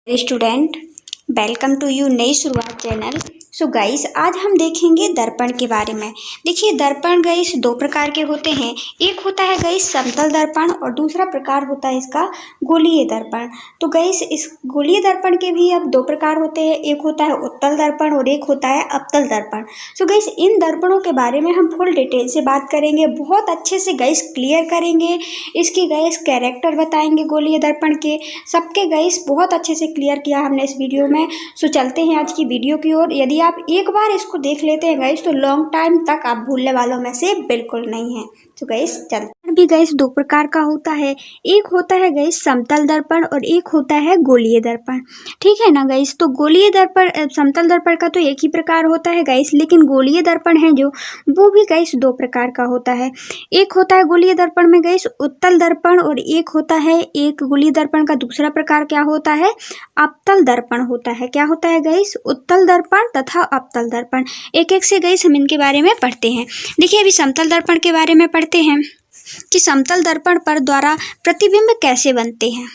Student, welcome to you नई शुरुआत channel. So guys, आज हम देखेंगे दर्पण के बारे में। देखिए, दर्पण गाइस दो प्रकार के होते हैं। एक होता है गाइस समतल दर्पण और दूसरा प्रकार होता है इसका गोलीय दर्पण। तो गाइस, इस गोलीय दर्पण के भी अब दो प्रकार होते हैं। एक होता है उत्तल दर्पण और एक होता है अवतल दर्पण। सो गाइस, इन दर्पणों के बारे में हम फुल डिटेल से बात करेंगे, बहुत अच्छे से गाइस क्लियर करेंगे। इसके गाइस कैरेक्टर बताएंगे गोलीय दर्पण के, सबके गाइस बहुत अच्छे से क्लियर किया हमने इस वीडियो में। सो चलते हैं आज की वीडियो की ओर। यदि आप एक बार इसको देख लेते हैं गाइस, तो लॉन्ग टाइम तक आप भूलने वालों में से बिल्कुल नहीं है। तो गाइस चलते भी गाइस दो प्रकार का होता है। एक होता है गाइस समतल दर्पण और एक होता है गोलीय दर्पण। ठीक है ना गाइस। तो गोलीय दर्पण समतल दर्पण का तो एक ही प्रकार होता है गाइस, लेकिन गोलीय दर्पण है जो वो भी गाइस दो प्रकार का होता है। एक होता है गोलीय दर्पण में गाइस उत्तल दर्पण और एक होता है एक गोलीय दर्पण का दूसरा प्रकार क्या होता है, अवतल दर्पण होता है। क्या होता है गाइस, उत्तल दर्पण तथा अवतल दर्पण। एक एक से गाइस हम इनके बारे में पढ़ते हैं। देखिए, अभी समतल दर्पण के बारे में पढ़ते हैं कि समतल दर्पण पर द्वारा प्रतिबिंब कैसे बनते हैं।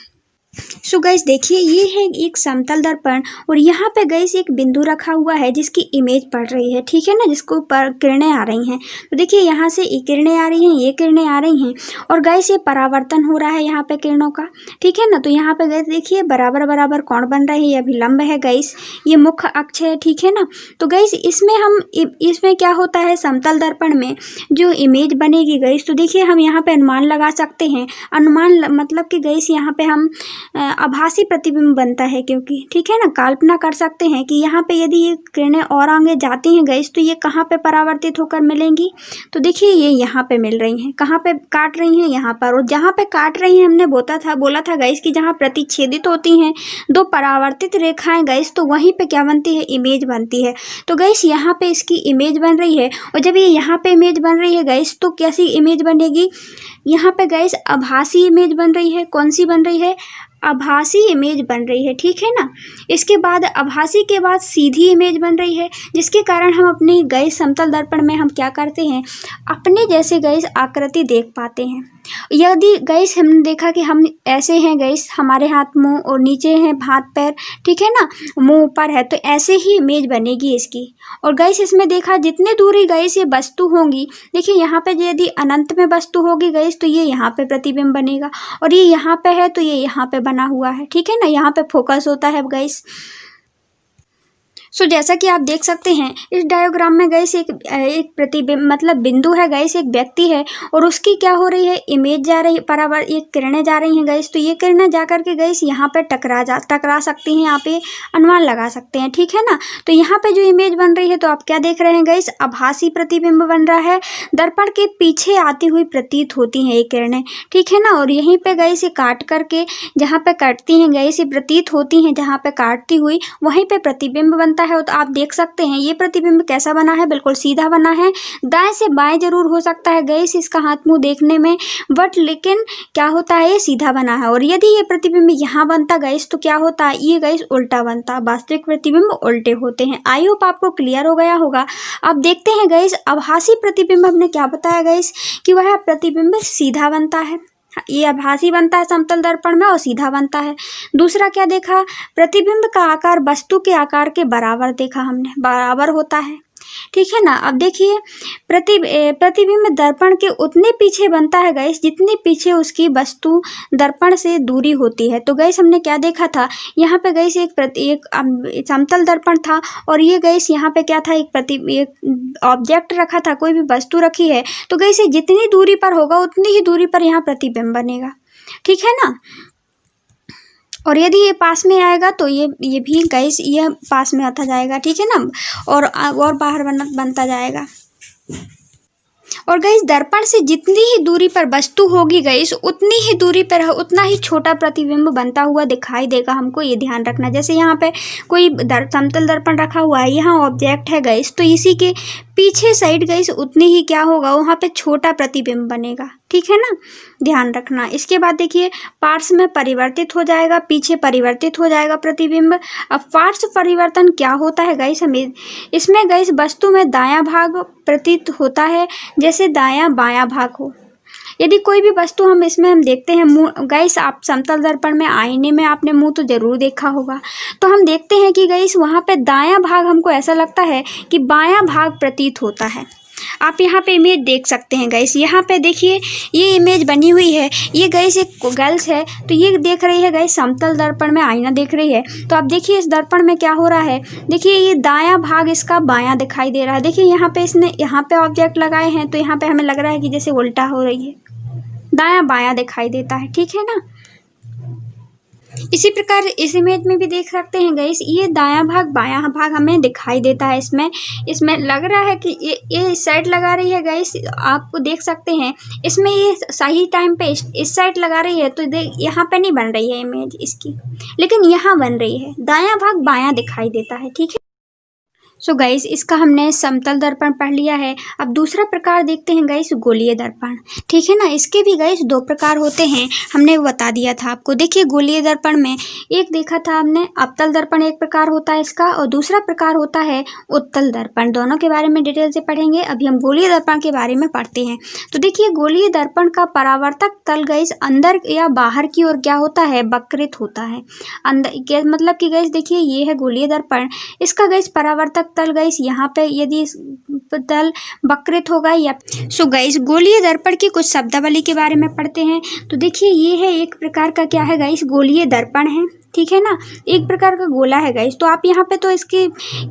सो गाइस देखिए, ये है एक समतल दर्पण और यहाँ पे गाइस एक बिंदु रखा हुआ है जिसकी इमेज पड़ रही है। ठीक है ना, जिसको पर किरणें आ रही हैं। तो देखिए, यहाँ से ये किरणें आ रही हैं, ये किरणें आ रही हैं और गाइस ये परावर्तन हो रहा है यहाँ पे किरणों का। ठीक है ना। तो यहाँ पे गाइस देखिए बराबर बराबर कोण बन रहे हैं, ये अभिलंब है गाइस, ये मुख्य अक्ष है। ठीक है ना। तो गाइस इसमें क्या होता है, समतल दर्पण में जो इमेज बनेगी गाइस, तो देखिए हम यहाँ पे अनुमान लगा सकते हैं। अनुमान मतलब कि गाइस यहाँ पे हम आभासी प्रतिबिंब बनता है, क्योंकि ठीक है ना, कल्पना कर सकते हैं कि यहाँ पे यदि ये किरणें और आगे जाती हैं गाइस, तो ये कहाँ पे परावर्तित होकर मिलेंगी। तो देखिए ये यहाँ पे मिल रही हैं, कहाँ पे काट रही हैं, यहाँ पर। और जहाँ पे काट रही हैं हमने बोला था गाइस कि जहाँ प्रतिच्छेदित होती हैं दो परावर्तित रेखाएं गाइस, तो वहीं पे क्या बनती है, इमेज बनती है। तो गाइस यहाँ पे इसकी इमेज बन रही है और जब ये यहाँ पे इमेज बन रही है गाइस, तो कैसी इमेज बनेगी, यहाँ पे गाइस आभासी इमेज बन रही है। कौन सी बन रही है, आभासी इमेज बन रही है। ठीक है ना। इसके बाद आभासी के बाद सीधी इमेज बन रही है, जिसके कारण हम अपनी गाइस समतल दर्पण में हम क्या करते हैं, अपने जैसे गाइस आकृति देख पाते हैं। यदि गाइस हमने देखा कि हम ऐसे हैं गाइस, हमारे हाथ मुंह और नीचे हैं हाथ पैर, ठीक है ना, मुंह ऊपर है, तो ऐसे ही इमेज बनेगी इसकी। और गाइस इसमें देखा जितने दूरी गाइस ये वस्तु होंगी, देखिए यहाँ पे यदि अनंत में वस्तु होगी गाइस, तो ये यहाँ पे प्रतिबिंब बनेगा और ये यहाँ पे है तो ये यहाँ पे बना हुआ है। ठीक है ना, यहाँ पे फोकस होता है गाइस। सो जैसा कि आप देख सकते हैं इस डायग्राम में गाइस एक प्रतिबिंब मतलब बिंदु है गाइस, एक व्यक्ति है और उसकी क्या हो रही है, इमेज जा रही है, एक किरणें जा रही हैं गाइस। तो ये किरणें जा करके गाइस यहाँ पे टकरा सकती हैं, यहाँ पे अनुमान लगा सकते हैं। ठीक है ना। तो यहाँ पे जो इमेज बन रही है, तो आप क्या देख रहे हैं गाइस, आभासी प्रतिबिंब बन रहा है। दर्पण के पीछे आती हुई प्रतीत होती हैं ये किरणें। ठीक है ना। और यहीं पे गाइस ये काट करके जहाँ पे काटती हैं गाइस, ये प्रतीत होती हैं जहाँ पे काटती हुई, वहीं पे प्रतिबिंब बनता है। तो आप देख सकते हैं ये प्रतिबिंब कैसा बना है, बिल्कुल सीधा बना है। दाएं से बाएं जरूर हो सकता है गाइस इसका हाथ मुंह देखने में, बट लेकिन क्या होता है, ये सीधा बना है। और यदि ये प्रतिबिंब यहाँ बनता गाइस, तो क्या होता है, ये गाइस उल्टा बनता। वास्तविक प्रतिबिंब उल्टे होते हैं। आई होप आपको क्लियर हो गया होगा। अब देखते हैं गाइस आभासी प्रतिबिंब हमने क्या बताया गाइस, कि वह प्रतिबिंब सीधा बनता है। ये आभासी बनता है समतल दर्पण में और सीधा बनता है। दूसरा क्या देखा, प्रतिबिंब का आकार वस्तु के आकार के बराबर देखा हमने, बराबर होता है। ठीक है ना। अब देखिए प्रतिबिंब दर्पण के उतने पीछे बनता है गाइस जितने पीछे उसकी वस्तु दर्पण से दूरी होती है। तो गाइस हमने क्या देखा था, यहाँ पे गाइस एक समतल दर्पण था और ये गाइस यहाँ पे क्या था, एक ऑब्जेक्ट रखा था, कोई भी वस्तु रखी है। तो गाइस जितनी दूरी पर होगा उतनी ही दूरी पर यहाँ प्रतिबिंब बनेगा। ठीक है ना। और यदि ये पास में आएगा तो ये भी गाइस ये पास में आता जाएगा। ठीक है ना। और बाहर बनता जाएगा। और गाइस दर्पण से जितनी ही दूरी पर वस्तु होगी गाइस, उतनी ही दूरी पर उतना ही छोटा प्रतिबिंब बनता हुआ दिखाई देगा हमको, ये ध्यान रखना। जैसे यहाँ पे कोई समतल दर्पण रखा हुआ है, यहाँ ऑब्जेक्ट है गाइस, तो इसी के पीछे साइड गाइस उतनी ही क्या होगा, वहाँ पे छोटा प्रतिबिंब बनेगा। ठीक है ना, ध्यान रखना। इसके बाद देखिए पार्श्व में परिवर्तित हो जाएगा, पीछे परिवर्तित हो जाएगा प्रतिबिंब। अब पार्श्व परिवर्तन क्या होता है गाइस, हमें इसमें गाइस वस्तु में दायां भाग प्रतीत होता है, जैसे दायां बायां भाग हो। यदि कोई भी वस्तु हम इसमें हम देखते हैं मुँह गाइस, आप समतल दर्पण में आईने में आपने मुँह तो ज़रूर देखा होगा। तो हम देखते हैं कि गाइस वहाँ पे दायां भाग हमको ऐसा लगता है कि बायां भाग प्रतीत होता है। आप यहाँ पे इमेज देख सकते हैं गाइस, यहाँ पे देखिए ये इमेज बनी हुई है। ये गाइस एक गर्ल्स है, तो ये देख रही है गाइस समतल दर्पण में आईना देख रही है। तो आप देखिए इस दर्पण में क्या हो रहा है, देखिए ये दायां भाग इसका बायां दिखाई दे रहा है। देखिए यहाँ पे इसने यहाँ पे ऑब्जेक्ट लगाए हैं, तो यहाँ पे हमें लग रहा है कि जैसे उल्टा हो रही है, दायां बायां दिखाई देता है, ठीक है ना। इसी प्रकार इस इमेज में भी देख सकते हैं गाइस, ये दायां भाग बायां भाग हमें दिखाई देता है। इसमें लग रहा है कि ये इस साइड लगा रही है गाइस, आपको देख सकते हैं इसमें ये सही टाइम पे इस साइड लगा रही है, तो यहाँ पे नहीं बन रही है इमेज इसकी, लेकिन यहाँ बन रही है, दायां भाग बायां दिखाई देता है, ठीक है। सो गाइस इसका हमने समतल दर्पण पढ़ लिया है। अब दूसरा प्रकार देखते हैं गाइस, गोलीय दर्पण, ठीक है ना। इसके भी गाइस दो प्रकार होते हैं, हमने वो बता दिया था आपको। देखिए गोलीय दर्पण में एक देखा था हमने अवतल दर्पण एक प्रकार होता है इसका, और दूसरा प्रकार होता है उत्तल दर्पण। दोनों के बारे में डिटेल से पढ़ेंगे। अभी हम गोलीय दर्पण के बारे में पढ़ते हैं। तो देखिए गोलीय दर्पण का परावर्तक तल गाइस अंदर या बाहर की ओर क्या होता है, वक्रित होता है। अंदर मतलब कि गाइस देखिए ये है गोलीय दर्पण, इसका गाइस परावर्तक तल गाइस यहाँ पे यदि तल वक्रित होगा या सो गाइस गोलीय दर्पण की कुछ शब्दावली के बारे में पढ़ते हैं। तो देखिए ये है एक प्रकार का क्या है गाइस, गोलीय दर्पण है, ठीक है ना, एक प्रकार का गोला है गाइस। तो आप यहाँ पे तो इसके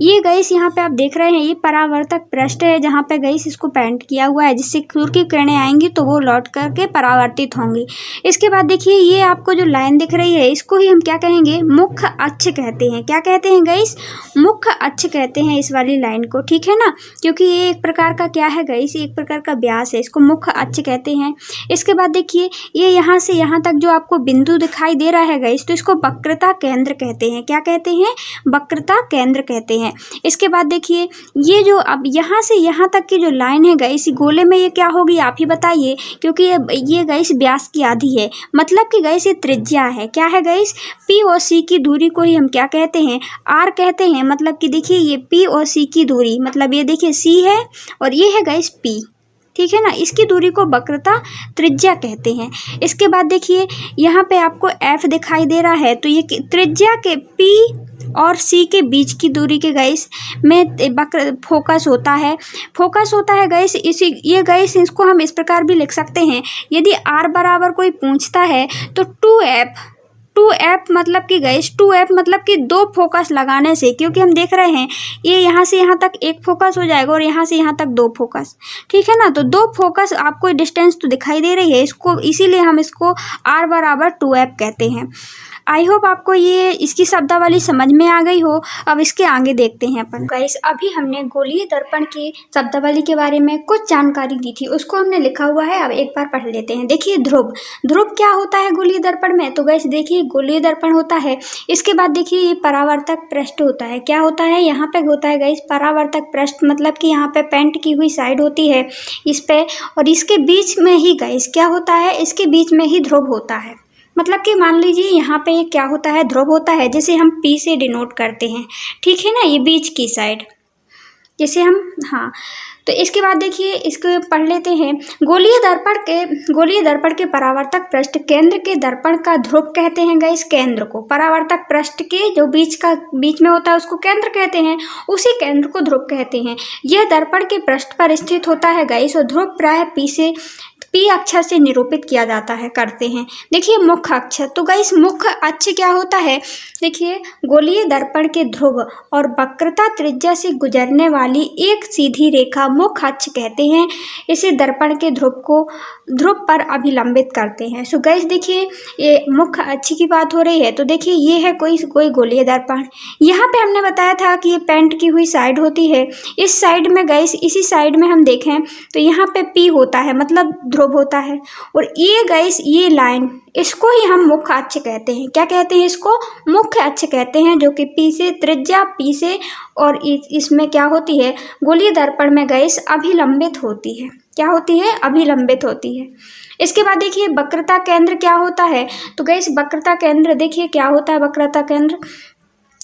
ये गाइस यहाँ पे आप देख रहे हैं ये परावर्तक पृष्ठ है, जहाँ पे गाइस इसको पेंट किया हुआ है, जिससे सूर्य की किरणें आएंगी तो वो लौट करके परावर्तित होंगी। इसके बाद देखिए ये आपको जो लाइन दिख रही है, इसको ही हम क्या कहेंगे, मुख्य अक्ष कहते हैं। क्या कहते हैं गाइस, मुख्य अक्ष कहते हैं इस वाली लाइन को, ठीक है ना, क्योंकि ये एक प्रकार का क्या है गाइस, एक प्रकार का व्यास है, इसको मुख्य अक्ष कहते हैं। इसके बाद देखिए ये यहाँ से यहाँ तक जो आपको बिंदु दिखाई दे रहा है गाइस, तो इसको वक्रता केंद्र कहते हैं। क्या कहते हैं, वक्रता केंद्र कहते हैं। इसके बाद देखिए ये जो अब यहाँ से यहाँ तक की जो लाइन है गाइस, गोले में ये क्या होगी आप ही बताइए, क्योंकि ये गाइस व्यास की आधी है, मतलब कि गाइस ये त्रिज्या है। क्या है गाइस, पी और सी की दूरी को ही हम क्या कहते हैं, आर कहते हैं। मतलब कि देखिए ये पी और सी की दूरी, मतलब ये देखिए सी है और ये है गाइस पी, ठीक है ना, इसकी दूरी को वक्रता त्रिज्या कहते हैं। इसके बाद देखिए यहाँ पे आपको F दिखाई दे रहा है, तो ये त्रिज्या के P और C के बीच की दूरी के गाइस में वक्र फोकस होता है गाइस। इसी ये गाइस इसको हम इस प्रकार भी लिख सकते हैं, यदि R बराबर कोई पूछता है तो 2F मतलब कि गाइस 2F मतलब कि दो फोकस लगाने से, क्योंकि हम देख रहे हैं ये यहाँ से यहाँ तक एक फोकस हो जाएगा और यहाँ से यहाँ तक दो फोकस, ठीक है ना। तो दो फोकस आपको डिस्टेंस तो दिखाई दे रही है, इसको इसीलिए हम इसको R बराबर 2F कहते हैं। आई होप आपको ये इसकी शब्दावली समझ में आ गई हो। अब इसके आगे देखते हैं अपन। गाइस अभी हमने गोलीय दर्पण की शब्दावली के बारे में कुछ जानकारी दी थी, उसको हमने लिखा हुआ है, अब एक बार पढ़ लेते हैं। देखिए ध्रुव क्या होता है गोलीय दर्पण में, तो गाइस देखिए गोलीय दर्पण होता है। इसके बाद देखिए ये परावर्तक पृष्ठ होता है। क्या होता है, यहाँ पे होता है गाइस परावर्तक पृष्ठ, मतलब कि यहाँ पे पेंट की हुई साइड होती है इस पे, और इसके बीच में ही गाइस क्या होता है, इसके बीच में ही ध्रुव होता है। मतलब कि मान लीजिए यहाँ पे क्या होता है, ध्रुव होता है, जैसे हम P से डिनोट करते हैं, ठीक है ना, ये बीच की साइड जैसे हम, हाँ। तो इसके बाद देखिए इसको पढ़ लेते हैं। गोलीय दर्पण के परावर्तक पृष्ठ केंद्र के दर्पण का ध्रुव कहते हैं गाइस। केंद्र को, परावर्तक पृष्ठ के जो बीच में होता है उसको केंद्र कहते हैं, उसी केंद्र को ध्रुव कहते हैं। यह दर्पण के पृष्ठ पर स्थित होता है गाइस, और ध्रुव प्राय P अक्षर से निरूपित किया जाता है करते हैं। देखिए मुख्य अक्षर, तो गाइस मुख्य अक्ष क्या होता है, देखिए गोलीय दर्पण के ध्रुव और वक्रता त्रिज्या से गुजरने वाली एक सीधी रेखा मुख्य अक्ष कहते हैं। इसे दर्पण के ध्रुव पर अभिलंबित करते हैं। सो गाइस देखिए ये मुख्य अक्ष की बात हो रही है, तो देखिए ये है कोई गोलीय दर्पण। यहाँ पे हमने बताया था कि ये पेंट की हुई साइड होती है, इस साइड में गाइस, इसी साइड में हम देखें तो यहाँ पे P होता है, मतलब ध्रुव होता है, और ये गाइस ये लाइन, इसको ही हम मुख्य अक्ष कहते हैं। क्या कहते हैं, इसको मुख्य अक्ष कहते हैं, जो कि P से त्रिज्या P से, और इसमें क्या होती है, गोलीय दर्पण में गाइस अभिलंबित होती है। क्या होती है, अभिलंबित होती है। इसके बाद देखिए वक्रता केंद्र क्या होता है, तो गाइस वक्रता केंद्र देखिए क्या होता है, वक्रता केंद्र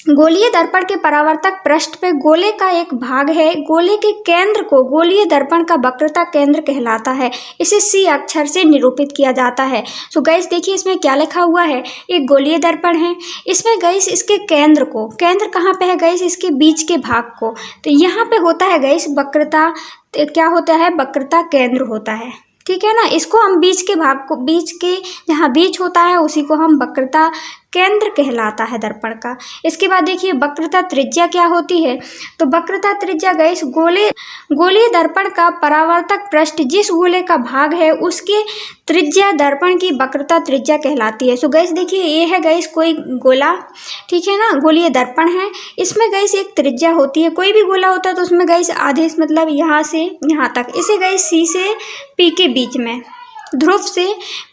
गोलीय दर्पण के परावर्तक पृष्ठ पे गोले का एक भाग है, गोले के केंद्र को गोलीय दर्पण का वक्रता केंद्र कहलाता है। इसे सी अक्षर से निरूपित किया जाता है। सो गाइस देखिए इसमें क्या लिखा हुआ है, एक गोलीय दर्पण है, इसमें गाइस इसके केंद्र को, केंद्र कहाँ पे है गाइस, इसके बीच के भाग को, तो यहाँ पे होता है गाइस वक्रता, क्या होता है, वक्रता केंद्र होता है, ठीक है ना। इसको हम बीच के भाग को, बीच के जहाँ बीच होता है उसी को हम वक्रता केंद्र कहलाता है दर्पण का। इसके बाद देखिए वक्रता त्रिज्या क्या होती है, तो वक्रता त्रिज्या गाइस गोलीय दर्पण का परावर्तक पृष्ठ जिस गोले का भाग है उसके त्रिज्या दर्पण की वक्रता त्रिज्या कहलाती है। सो गाइस देखिए ये है गाइस कोई गोला, ठीक है ना, गोलीय दर्पण है, इसमें गाइस एक त्रिज्या होती है, कोई भी गोला होता है तो उसमें गाइस आधे मतलब यहाँ से यहाँ तक, इसे गाइस सी से पी के बीच में, ध्रुव से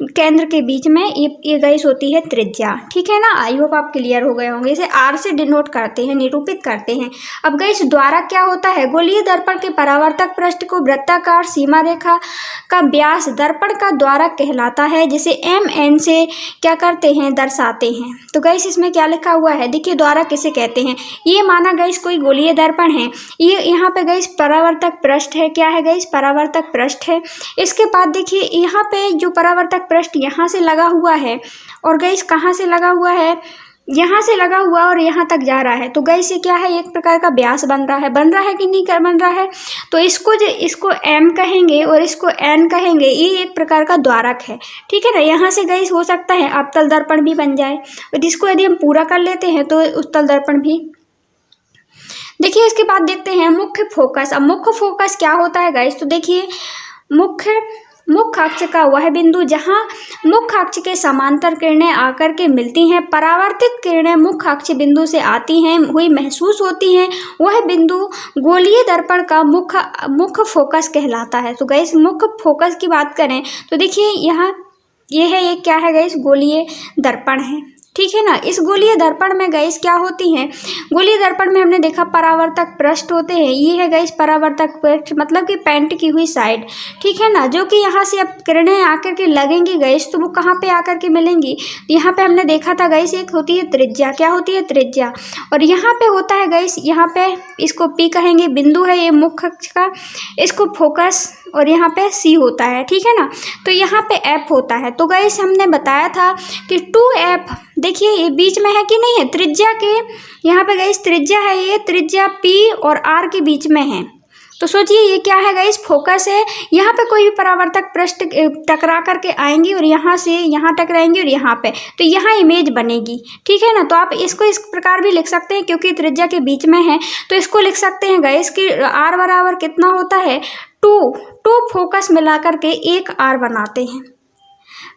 केंद्र के बीच में ये गाइस होती है त्रिज्या, ठीक है ना। आई होप आप क्लियर हो गए होंगे। इसे आर से डिनोट करते हैं, निरूपित करते हैं। अब गाइस द्वारा क्या होता है, गोलीय दर्पण के परावर्तक पृष्ठ को वृत्ताकार सीमा रेखा का व्यास दर्पण का द्वारा कहलाता है, जिसे एम एन से क्या करते हैं, दर्शाते हैं। तो गाइस इसमें क्या लिखा हुआ है, देखिए द्वारा किसे कहते हैं, ये माना गाइस कोई गोलीय दर्पण है, ये यहाँ पे गाइस परावर्तक पृष्ठ है, क्या है गाइस, परावर्तक पृष्ठ है। इसके बाद देखिए यहाँ पे जो परावर्तक पृष्ठ यहाँ से लगा हुआ है और गाइस कहाँ से लगा हुआ है, यहाँ से लगा हुआ और यहाँ तक जा रहा है, तो गाइस ये क्या है, एक प्रकार का व्यास बन रहा है कि नहीं बन रहा है। तो इसको एम कहेंगे और इसको एन कहेंगे, ये एक प्रकार का द्वारक है, ठीक है ना। यहाँ से गाइस हो सकता है अवतल दर्पण भी बन जाए, और जिसको यदि हम पूरा कर लेते हैं तो उत्तल दर्पण भी। देखिए इसके बाद देखते हैं मुख्य फोकस। अब मुख्य फोकस क्या होता है गाइस, तो देखिए मुख्य अक्ष का वह बिंदु जहां मुख्य अक्ष के समांतर किरणें आकर के मिलती हैं, परावर्तित किरणें मुख्य अक्ष बिंदु से आती हैं हुई महसूस होती हैं, वह बिंदु गोलीय दर्पण का मुख्य फोकस कहलाता है। तो गाइस मुख्य फोकस की बात करें तो देखिए यहाँ ये है, ये क्या है गाइस, गोलीय दर्पण है, ठीक है ना। इस गोलीय दर्पण में गाइस क्या होती हैं, गोलीय दर्पण में हमने देखा परावर्तक पृष्ठ होते हैं, ये है गाइस परावर्तक पृष्ठ मतलब कि पेंट की हुई साइड, ठीक है ना, जो कि यहाँ से अब किरणें आकर के लगेंगी गाइस तो वो कहाँ पे आकर के मिलेंगी, यहाँ पे हमने देखा था गाइस एक होती है त्रिज्या, क्या होती है, त्रिज्या, और यहाँ पे होता है गाइस, यहाँ पे इसको पी कहेंगे, बिंदु है ये मुख्य अक्ष का, इसको फोकस, और यहाँ पे सी होता है, ठीक है ना। तो यहाँ पे एफ होता है। तो गाइस हमने बताया था कि 2F, देखिए ये बीच में है कि नहीं है, त्रिज्या के यहाँ पे गाइस त्रिज्या है, ये त्रिज्या पी और आर के बीच में है। तो सोचिए ये क्या है गाइस, फोकस है, यहाँ पे कोई भी परावर्तक पृष्ठ टकरा करके आएंगी और यहाँ से यहाँ टकराएंगी और यहाँ पे, तो यहाँ इमेज बनेगी, ठीक है ना। तो आप इसको इस प्रकार भी लिख सकते हैं, क्योंकि त्रिज्या के बीच में है तो इसको लिख सकते हैं गाइस कि आर बराबर कितना होता है, 2 फोकस मिला करके एक आर बनाते हैं,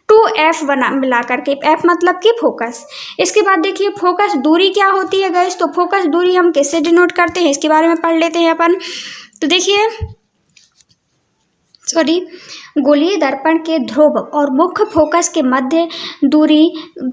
2F मिला करके, F मतलब कि फोकस। इसके बाद देखिए फोकस दूरी क्या होती है गाइस, तो फोकस दूरी हम किससे डिनोट करते हैं, इसके बारे में पढ़ लेते हैं अपन। तो देखिए गोलीय दर्पण के ध्रुव और मुख्य फोकस के मध्य दूरी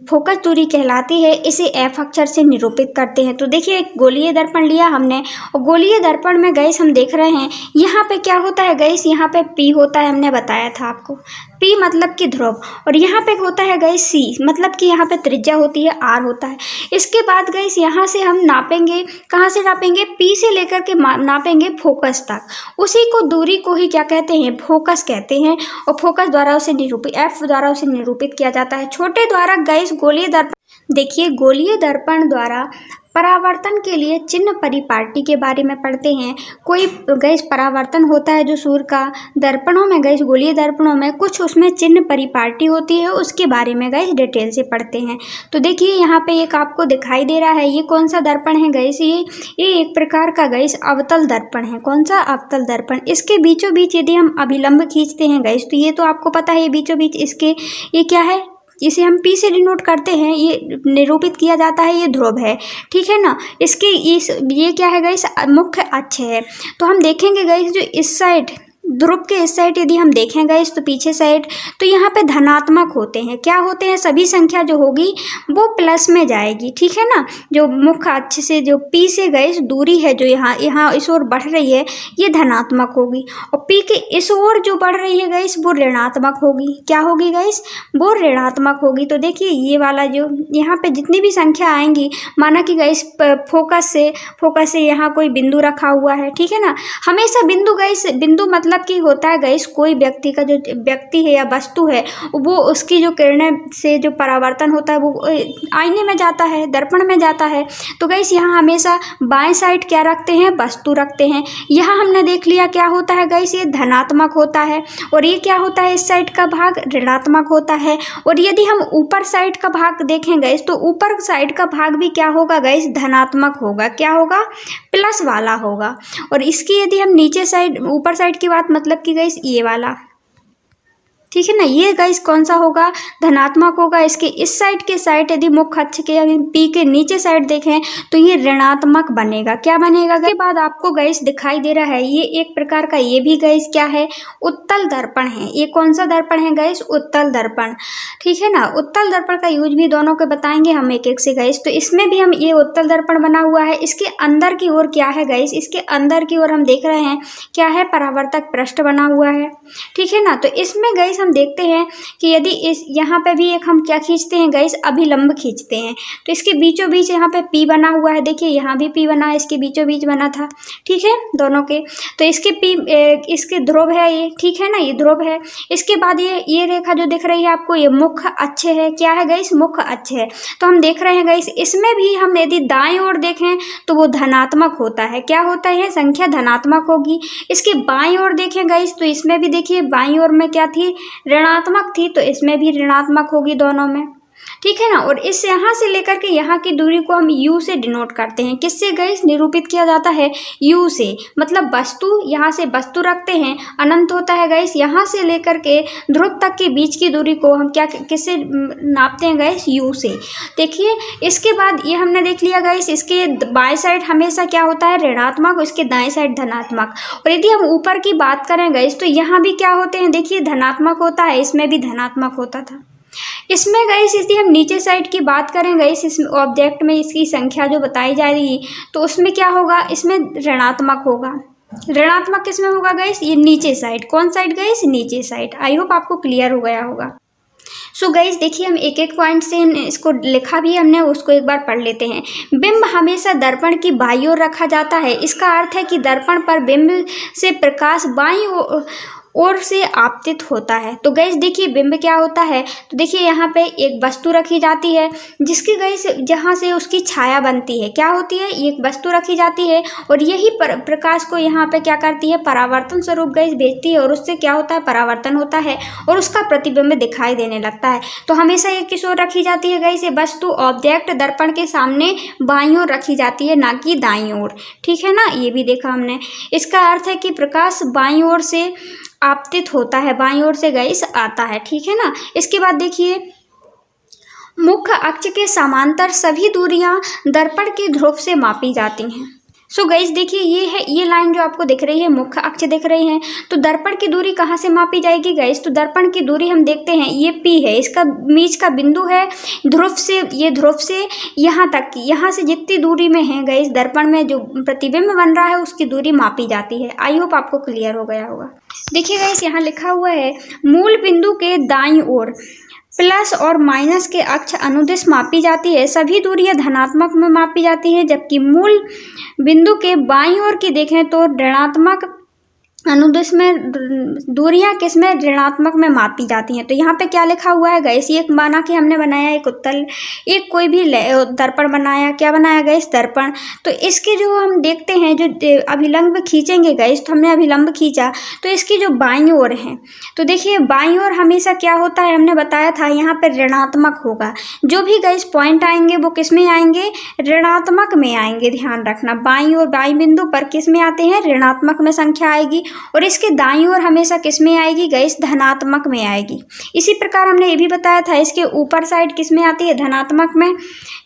फोकस दूरी कहलाती है, इसे एफ अक्षर से निरूपित करते हैं। तो देखिए एक गोलीय दर्पण लिया हमने, और गोलीय दर्पण में गाइस हम देख रहे हैं यहाँ पे क्या होता है गाइस, यहाँ पे पी होता है, हमने बताया था आपको, पी मतलब कि ध्रुव, और यहाँ पे होता है गाइस सी मतलब कि यहाँ पे त्रिज्या होती है, आर होता है। इसके बाद गाइस यहाँ से हम नापेंगे, कहाँ से नापेंगे, पी से लेकर के नापेंगे फोकस तक, उसी को दूरी को ही क्या कहते हैं, फोकस कहते हैं, और फोकस द्वारा उसे निरूपित, एफ द्वारा उसे निरूपित किया जाता है। छोटे द्वारा गाइस गोलीय दर्पण, देखिए गोलीय दर्पण द्वारा परावर्तन के लिए चिन्ह परिपाटी के बारे में पढ़ते हैं। कोई गाइस परावर्तन होता है जो सूर्य का, दर्पणों में गाइस गोलीय दर्पणों में कुछ उसमें चिन्ह परिपाटी होती है, उसके बारे में गाइस डिटेल से पढ़ते हैं। तो देखिए यहाँ पे एक आपको दिखाई दे रहा है, ये कौन सा दर्पण है गाइस, ये एक प्रकार का गाइस अवतल दर्पण है। कौन सा, अवतल दर्पण। इसके बीचों बीच यदि हम अभिलंब खींचते हैं गाइस, तो ये तो आपको पता है, ये बीचों बीच इसके ये क्या है, इसे हम पी से डिनोट करते हैं, ये निरूपित किया जाता है, ये ध्रुव है, ठीक है ना। इसके ये क्या है गाइस, मुख्य अक्ष है। तो हम देखेंगे गाइस जो इस साइड ध्रुव के इस साइड यदि हम देखें गाइस तो पीछे साइड, तो यहाँ पे धनात्मक होते हैं। क्या होते हैं? सभी संख्या जो होगी वो प्लस में जाएगी, ठीक है ना। जो मुख्य अक्ष से जो P से गाइस दूरी है जो यहाँ इस ओर बढ़ रही है ये धनात्मक होगी, और P के इस ओर जो बढ़ रही है गाइस वो ऋणात्मक होगी। क्या होगी गाइस? वो ऋणात्मक होगी। तो देखिए ये वाला जो यहाँ पे जितनी भी संख्या आएंगी, माना कि गाइस फोकस से यहाँ कोई बिंदु रखा हुआ है, ठीक है ना। हमेशा बिंदु मतलब कि होता है गाइस कोई व्यक्ति का जो व्यक्ति है या वस्तु है वो उसकी जो किरणें से जो परावर्तन होता है वो आईने में जाता है, दर्पण में जाता है। तो गाइस यहाँ हमेशा बाएं साइड क्या रखते हैं? वस्तु रखते हैं। यहाँ हमने देख लिया क्या होता है गाइस, ये धनात्मक होता है, और ये क्या होता है? इस साइड का भाग ऋणात्मक होता है। और यदि हम ऊपर साइड का भाग देखें गाइस तो ऊपर साइड का भाग भी क्या होगा गाइस? धनात्मक होगा। क्या होगा? प्लस वाला होगा। और इसकी यदि हम नीचे साइड ऊपर साइड की बात मतलब कि गाइस ये वाला, ठीक है ना, ये गाइस कौन सा होगा? धनात्मक होगा। इसके इस साइड के साइड यदि मुख्य अक्ष के P के नीचे साइड देखें तो ये ऋणात्मक बनेगा। क्या बनेगा? के बाद आपको गाइस दिखाई दे रहा है ये एक प्रकार का, ये भी गाइस क्या है? उत्तल दर्पण है। ये कौन सा दर्पण है गाइस? उत्तल दर्पण, ठीक है ना। उत्तल दर्पण का यूज भी दोनों के बताएंगे हम एक एक से गाइस। तो इसमें भी हम ये उत्तल दर्पण बना हुआ है। इसके अंदर की ओर क्या है गाइस? इसके अंदर की ओर हम देख रहे हैं क्या है? परावर्तक पृष्ठ बना हुआ है, ठीक है ना। तो इसमें गाइस हम देखते हैं कि यदि इस यहाँ पे भी एक हम क्या खींचते हैं गाइस? अभिलंब खींचते हैं। तो इसके बीचों बीच यहाँ पे P बना हुआ है, देखिए यहाँ भी P बना है, इसके बीचों बीच बना था, ठीक है, दोनों के। तो इसके ध्रुव है ये, ठीक है ना, ये ध्रुव है। इसके बाद ये रेखा जो दिख रही है आपको ये मुख्य अक्ष है। क्या है गाइस? मुख्य अक्ष है। तो हम देख रहे हैं गाइस इसमें भी हम यदि दाएं ओर देखें तो वो धनात्मक होता है। क्या होता है? संख्या धनात्मक होगी। इसके बाईं ओर देखें गाइस तो इसमें भी देखिए बाईं ओर में क्या थी? ऋणात्मक थी, तो इसमें भी ऋणात्मक होगी दोनों में, ठीक है ना। और इस यहाँ से लेकर के यहाँ की दूरी को हम U से डिनोट करते हैं। किससे गाइस निरूपित किया जाता है? U से। मतलब वस्तु, यहाँ से वस्तु रखते हैं, अनंत होता है गाइस, यहाँ से लेकर के ध्रुव तक के बीच की दूरी को हम क्या किससे नापते हैं गाइस? U से। देखिए इसके बाद ये हमने देख लिया गाइस, इसके बाएं साइड हमेशा क्या होता है? ऋणात्मक, उसके दाएं साइड धनात्मक। और यदि हम ऊपर की बात करें गाइस तो यहाँ भी क्या होते हैं? देखिए धनात्मक होता है, इसमें भी धनात्मक होता था। इसमें गाइस यदि हम नीचे साइड की बात करें गाइस, इस ऑब्जेक्ट में इसकी संख्या जो बताई जा रही है तो उसमें क्या होगा? इसमें ऋणात्मक होगा। ऋणात्मक किसमें होगा गाइस? ये नीचे साइड। कौन साइड गाइस? नीचे साइड। आई होप आपको क्लियर हो गया होगा। सो गाइस देखिए हम एक एक पॉइंट से इसको लिखा भी हमने, उसको एक बार पढ़ लेते हैं। बिंब हमेशा दर्पण की बाईं ओर रखा जाता है। इसका अर्थ है कि दर्पण पर बिंब से प्रकाश बाईं ओर से आपतित होता है। तो गाइस देखिए बिंब क्या होता है? तो देखिए यहाँ पे एक वस्तु रखी जाती है जिसकी गाइस जहाँ से उसकी छाया बनती है। क्या होती है? एक वस्तु रखी जाती है और यही प्रकाश को यहाँ पे क्या करती है? परावर्तन स्वरूप गाइस भेजती है, और उससे क्या होता है? परावर्तन होता है और उसका प्रतिबिंब दिखाई देने लगता है। तो हमेशा एक किस ओर रखी जाती है गाइस? ये वस्तु ऑब्जेक्ट दर्पण के सामने बाईं ओर रखी जाती है, ना कि दाईं ओर, ठीक है ना। ये भी देखा हमने। इसका अर्थ है कि प्रकाश बाईं ओर से आपतित होता है, बाईं ओर से गाइस आता है, ठीक है ना। इसके बाद देखिए मुख्य अक्ष के समांतर सभी दूरियां दर्पण के ध्रुव से मापी जाती हैं। सो गाइस देखिए ये है, ये लाइन जो आपको दिख रही है मुख्य अक्ष दिख रही है। तो दर्पण की दूरी कहाँ से मापी जाएगी गाइस? तो दर्पण की दूरी हम देखते हैं ये P है, इसका बीच का बिंदु है ध्रुव से, ये ध्रुव से यहाँ तक की, यहाँ से जितनी दूरी में है गाइस दर्पण में जो प्रतिबिंब बन रहा है उसकी दूरी मापी जाती है। आई होप आपको क्लियर हो गया होगा। देखिए गाइस यहाँ लिखा हुआ है मूल बिंदु के दाईं ओर प्लस और माइनस के अक्ष अनुदिश मापी जाती है। सभी दूरियां धनात्मक में मापी जाती है, जबकि मूल बिंदु के बाईं ओर की देखें तो ऋणात्मक अनुदिश में दूरियां किसमें? ऋणात्मक में मापी जाती हैं। तो यहाँ पे क्या लिखा हुआ है गाइस? ये एक माना कि हमने बनाया एक उत्तल, एक कोई भी दर्पण बनाया। क्या बनाया गाइस? दर्पण। तो इसके जो हम देखते हैं जो अभिलंब खींचेंगे गाइस, तो हमने अभिलंब खींचा तो इसकी जो बाईं ओर है, तो देखिए बाईं ओर हमेशा क्या होता है? हमने बताया था यहाँ पे ऋणात्मक होगा। जो भी गाइस पॉइंट आएंगे वो किस में आएंगे? ऋणात्मक में आएंगे। ध्यान रखना बाईं ओर, बाईं बिंदु पर किस में आते हैं? ऋणात्मक में संख्या आएगी। और इसके दाईं ओर हमेशा किस में आएगी गाइस, धनात्मक में आएगी। इसी प्रकार हमने ये भी बताया था इसके ऊपर साइड किस में आती है, धनात्मक में,